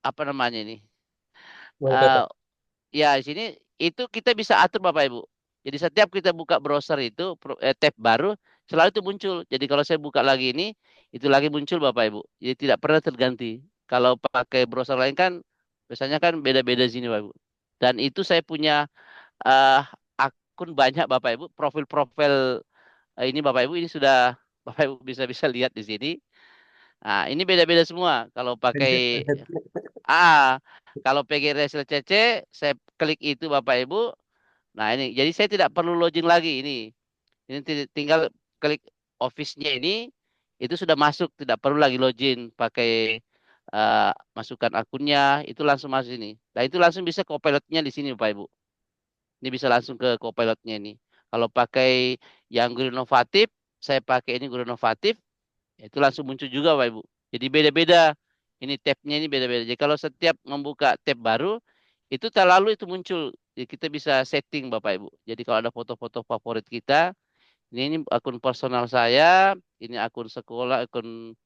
apa namanya ini? Eh, Wallpaper. ya di sini itu kita bisa atur Bapak Ibu. Jadi setiap kita buka browser itu tab baru selalu itu muncul. Jadi kalau saya buka lagi ini itu lagi muncul Bapak Ibu. Jadi tidak pernah terganti. Kalau pakai browser lain kan biasanya kan beda-beda sini Bapak Ibu. Dan itu saya punya eh, akun banyak Bapak Ibu, profil-profil ini Bapak Ibu ini sudah Bapak Ibu bisa lihat di sini. Nah, ini beda-beda semua. Ah, kalau PG Resel CC, saya klik itu Bapak Ibu. Nah, ini jadi saya tidak perlu login lagi ini tinggal klik Office-nya ini itu sudah masuk, tidak perlu lagi login pakai eh, masukkan akunnya, itu langsung masuk ini. Nah, itu langsung bisa Copilot-nya di sini Bapak Ibu. Ini bisa langsung ke Copilot-nya ini. Kalau pakai yang guru inovatif, saya pakai ini guru inovatif, itu langsung muncul juga Bapak Ibu. Jadi beda-beda. Ini tab-nya ini beda-beda. Jadi kalau setiap membuka tab baru, itu terlalu itu muncul. Jadi kita bisa setting Bapak Ibu. Jadi kalau ada foto-foto favorit kita, ini akun personal saya, ini akun sekolah, akun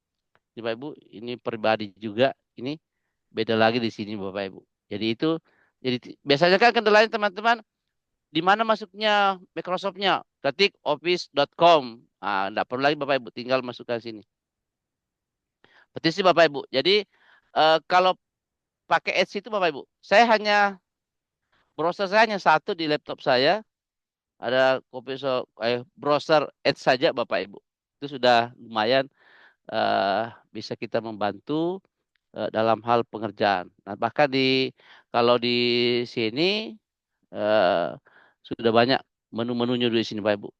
ini Bapak Ibu, ini pribadi juga. Ini beda lagi di sini Bapak Ibu. Jadi itu, biasanya kan kendalanya teman-teman, di mana masuknya Microsoft-nya? Ketik office.com. Ah, enggak perlu lagi Bapak Ibu, tinggal masukkan sini. Petisi Bapak Ibu. Jadi kalau pakai Edge itu Bapak Ibu, browser saya hanya satu di laptop saya, ada browser Edge saja Bapak Ibu. Itu sudah lumayan eh, bisa kita membantu dalam hal pengerjaan. Nah, bahkan kalau di sini eh, sudah banyak menu-menunya di sini Bapak Ibu.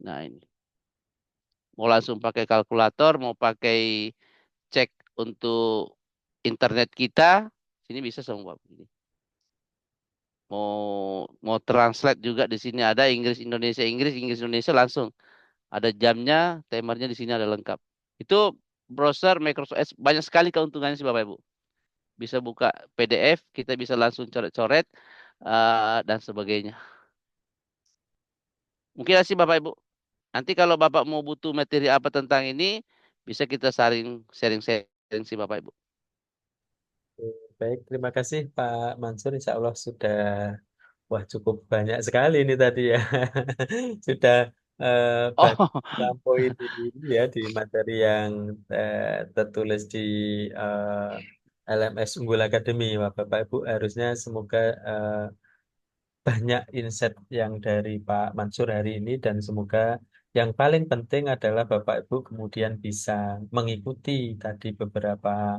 Nah, ini mau langsung pakai kalkulator, mau pakai cek untuk internet kita, sini bisa semua Bapak. Ini. Mau mau translate juga di sini ada Inggris Indonesia langsung. Ada jamnya, timernya di sini ada lengkap. Itu browser Microsoft Edge banyak sekali keuntungannya sih Bapak Ibu. Bisa buka PDF, kita bisa langsung coret-coret dan sebagainya. Mungkin sih Bapak Ibu. Nanti kalau Bapak mau butuh materi apa tentang ini, bisa kita sharing-sharing sih Bapak Ibu. Baik, terima kasih Pak Mansur. Insya Allah sudah, wah cukup banyak sekali ini tadi ya. Sudah banyak Oh, melampaui di ini ya di materi yang tertulis di LMS Unggul Academy. Wah, Bapak Ibu harusnya semoga banyak insight yang dari Pak Mansur hari ini dan semoga yang paling penting adalah Bapak Ibu kemudian bisa mengikuti tadi beberapa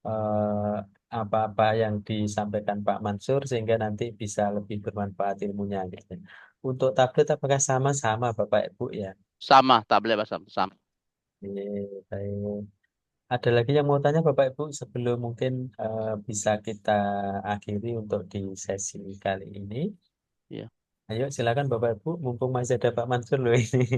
eh, apa-apa yang disampaikan Pak Mansur sehingga nanti bisa lebih bermanfaat ilmunya gitu. Untuk tablet apakah sama-sama Bapak Ibu ya? sama, tablet sama. Oke, baik. Ada lagi yang mau tanya Bapak Ibu sebelum mungkin bisa kita akhiri untuk di sesi kali ini. Iya. Ayo silakan Bapak Ibu, mumpung masih ada Pak Mansur loh ini.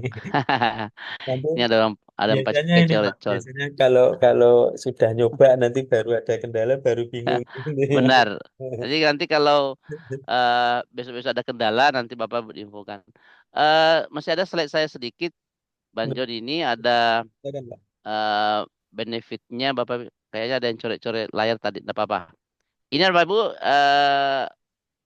Nanti Ini ada biasanya pakai ini Pak, coret-coret. biasanya kalau kalau sudah nyoba nanti baru ada kendala baru bingung. Benar. Nanti kalau besok-besok ada kendala nanti Bapak infokan. Masih ada slide saya sedikit. Banjol ini ada Silakan, Pak. eh, benefitnya Bapak kayaknya ada yang coret-coret layar tadi, tidak apa-apa. Ini Bapak Ibu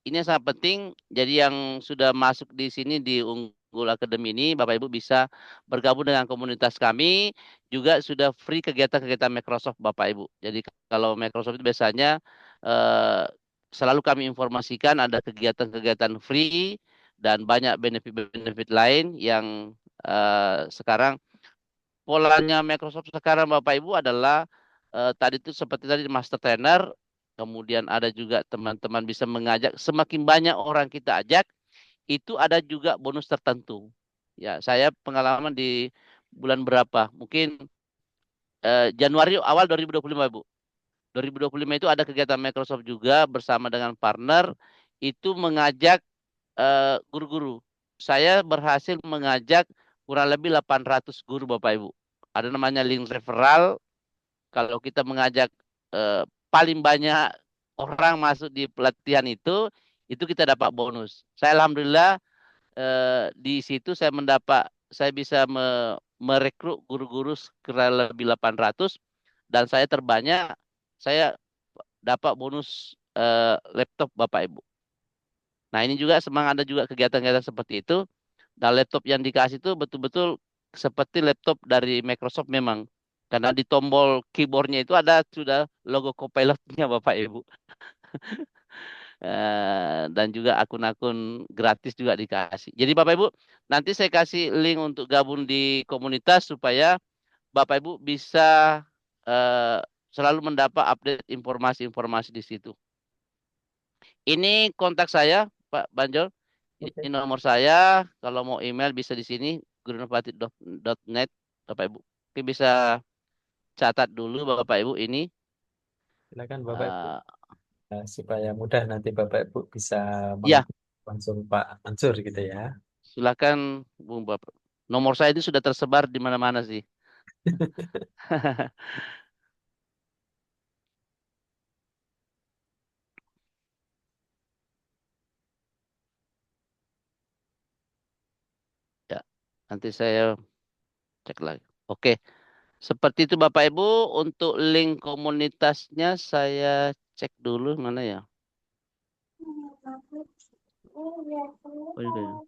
ini yang sangat penting. Jadi yang sudah masuk di sini di Unggul Academy ini, Bapak Ibu bisa bergabung dengan komunitas kami. Juga sudah free kegiatan-kegiatan Microsoft Bapak Ibu. Jadi kalau Microsoft itu biasanya eh, selalu kami informasikan ada kegiatan-kegiatan free dan banyak benefit-benefit lain yang sekarang polanya Microsoft sekarang Bapak Ibu adalah tadi itu seperti tadi Master Trainer, kemudian ada juga teman-teman bisa mengajak semakin banyak orang kita ajak, itu ada juga bonus tertentu. Ya, saya pengalaman di bulan berapa? Mungkin Januari awal 2025, Bu. 2025 itu ada kegiatan Microsoft juga bersama dengan partner itu mengajak guru-guru. Saya berhasil mengajak kurang lebih 800 guru Bapak Ibu. Ada namanya link referral. Kalau kita mengajak eh, paling banyak orang masuk di pelatihan itu kita dapat bonus. Saya alhamdulillah di situ saya bisa merekrut guru-guru kurang lebih 800 dan saya terbanyak saya dapat bonus laptop Bapak Ibu. Nah, ini juga semang ada juga kegiatan-kegiatan seperti itu. Dan laptop yang dikasih itu betul-betul seperti laptop dari Microsoft memang. Karena di tombol keyboardnya itu ada sudah logo Copilot-nya Bapak Ibu. Dan juga akun-akun gratis juga dikasih. Jadi Bapak Ibu, nanti saya kasih link untuk gabung di komunitas supaya Bapak Ibu bisa eh, selalu mendapat update informasi-informasi di situ. Ini kontak saya, Pak Banjol. Oke, Ini nomor saya. Kalau mau email bisa di sini, gurunopati.net, Bapak Ibu. Oke, bisa catat dulu Bapak Ibu ini. silakan Bapak Ibu. eh, Supaya mudah nanti Bapak Ibu bisa ya, menghubungi langsung Pak Mansur gitu ya. silakan Bung Bapak. Nomor saya itu sudah tersebar di mana-mana sih. Ya, nanti saya cek lagi. Oke, seperti itu Bapak Ibu. Untuk link komunitasnya saya cek dulu mana ya. Oh, ini kayaknya.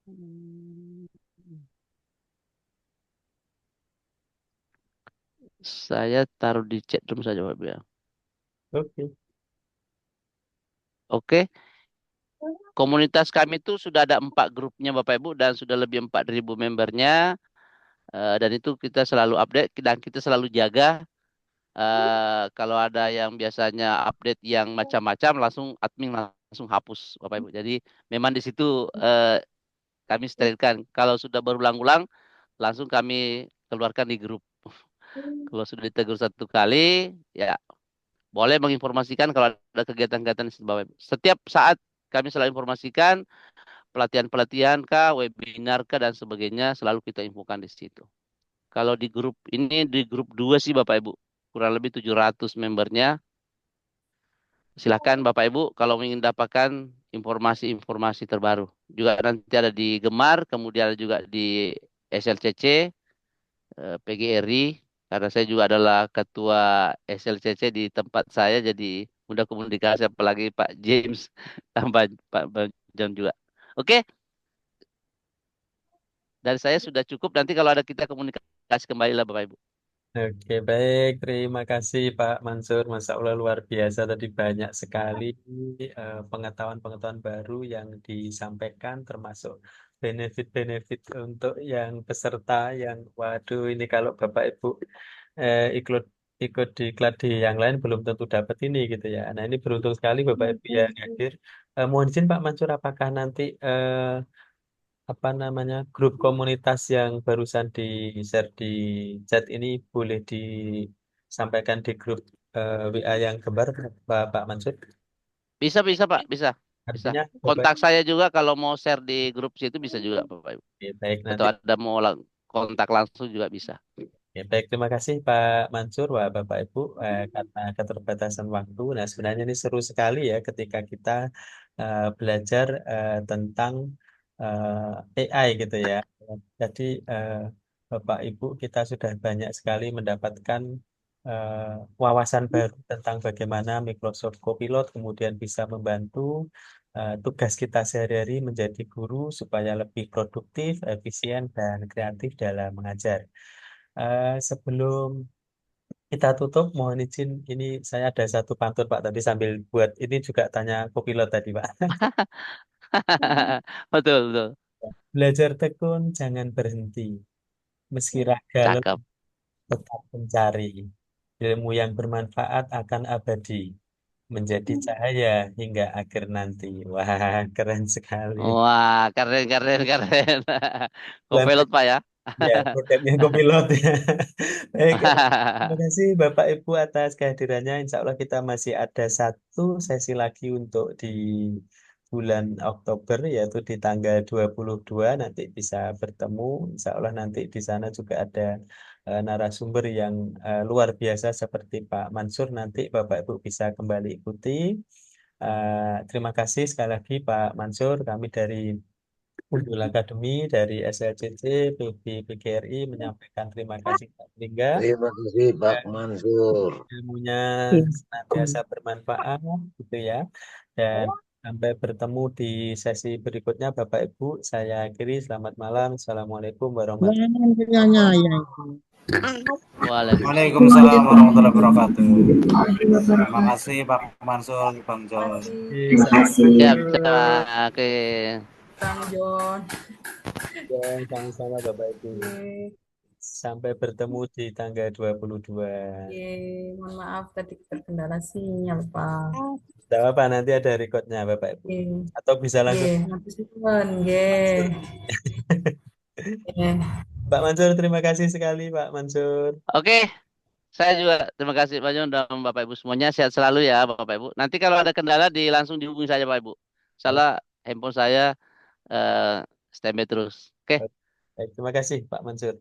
Hmm. Saya taruh di chat room saja Bapak Ibu ya. Oke, Oke, komunitas kami itu sudah ada 4 grupnya Bapak Ibu dan sudah lebih 4.000 membernya. Dan itu kita selalu update dan kita selalu jaga. Kalau ada yang biasanya update yang macam-macam langsung admin langsung hapus Bapak Ibu. Jadi memang di situ kami sterilkan. Kalau sudah berulang-ulang langsung kami keluarkan di grup. Kalau sudah ditegur 1 kali, ya boleh menginformasikan kalau ada kegiatan-kegiatan di situ Bapak Ibu. Setiap saat kami selalu informasikan pelatihan-pelatihan kah, webinar kah, dan sebagainya selalu kita infokan di situ. Kalau di grup ini, di grup 2 sih Bapak Ibu, kurang lebih 700 membernya. Silakan Bapak Ibu kalau ingin dapatkan informasi-informasi terbaru. Juga nanti ada di Gemar, kemudian ada juga di SLCC, PGRI, karena saya juga adalah ketua SLCC di tempat saya, jadi mudah komunikasi, apalagi Pak James, tambah Pak John juga. Oke, dari saya sudah cukup. Nanti kalau ada kita komunikasi kembali lah Bapak Ibu. oke, baik. Terima kasih Pak Mansur. Masya Allah luar biasa tadi banyak sekali pengetahuan-pengetahuan baru yang disampaikan termasuk benefit-benefit untuk yang peserta yang waduh ini kalau Bapak Ibu ikut ikut diklat di yang lain belum tentu dapat ini gitu ya. Nah ini beruntung sekali Bapak Ibu yang hadir. Mohon izin Pak Mansur apakah nanti apa namanya grup komunitas yang barusan di share di chat ini boleh disampaikan di grup WA yang gembar Pak Mansur. Bisa, bisa Pak, bisa. Bisa. Artinya Bapak Kontak saya juga kalau mau share di grup situ bisa juga Bapak Ibu. baik Atau nanti. ada mau kontak langsung juga bisa. Ya, baik, terima kasih Pak Mansur. Wah, Bapak Ibu, karena keterbatasan waktu. Nah, sebenarnya ini seru sekali ya ketika kita belajar tentang AI gitu ya. Jadi Bapak Ibu kita sudah banyak sekali mendapatkan wawasan baru tentang bagaimana Microsoft Copilot kemudian bisa membantu tugas kita sehari-hari menjadi guru supaya lebih produktif, efisien, dan kreatif dalam mengajar. Sebelum kita tutup, mohon izin, ini saya ada satu pantun Pak tadi sambil buat ini juga tanya Copilot tadi Pak. Betul, betul. Belajar tekun, jangan berhenti. Meski raga Cakep. lelah, tetap mencari. Ilmu yang bermanfaat akan abadi. Menjadi cahaya hingga akhir nanti. Wah, keren sekali. Wah, keren, keren, keren. Selamat Kopilot, Pak ya. ya, produknya Copilot ya. Baik, terima kasih Bapak Ibu atas kehadirannya. Insya Allah kita masih ada satu sesi lagi untuk di bulan Oktober, yaitu di tanggal 22 nanti bisa bertemu. Insya Allah nanti di sana juga ada narasumber yang luar biasa seperti Pak Mansur. Nanti Bapak Ibu bisa kembali ikuti. Terima kasih sekali lagi Pak Mansur. Kami dari Unggul Akademi dari SLCC PB PGRI menyampaikan terima kasih Pak Lingga. Terima kasih Pak Mansur. Ilmunya senantiasa bermanfaat gitu ya. Dan sampai bertemu di sesi berikutnya Bapak Ibu. Saya akhiri selamat malam. Assalamualaikum warahmatullahi wabarakatuh. Waalaikumsalam. Waalaikumsalam warahmatullahi wabarakatuh. Terima kasih Pak Mansur, Bang John. Wabarakatuh. Siap, Assalamualaikum. siap. Oke. Kang John. Ya, sama-sama Bapak Ibu. Sampai bertemu di tanggal 22. Mohon maaf tadi terkendala sinyal, Pak. Tidak apa, nanti ada recordnya Bapak Ibu. Atau bisa langsung. Nanti simpen, Pak Mansur, terima kasih sekali Pak Mansur. Oke. Saya juga terima kasih Pak Jon dan Bapak Ibu semuanya. Sehat selalu ya Bapak Ibu. Nanti kalau ada kendala langsung dihubungi saja Bapak Ibu. Salah handphone saya standby terus. Oke. Baik, terima kasih Pak Mansur.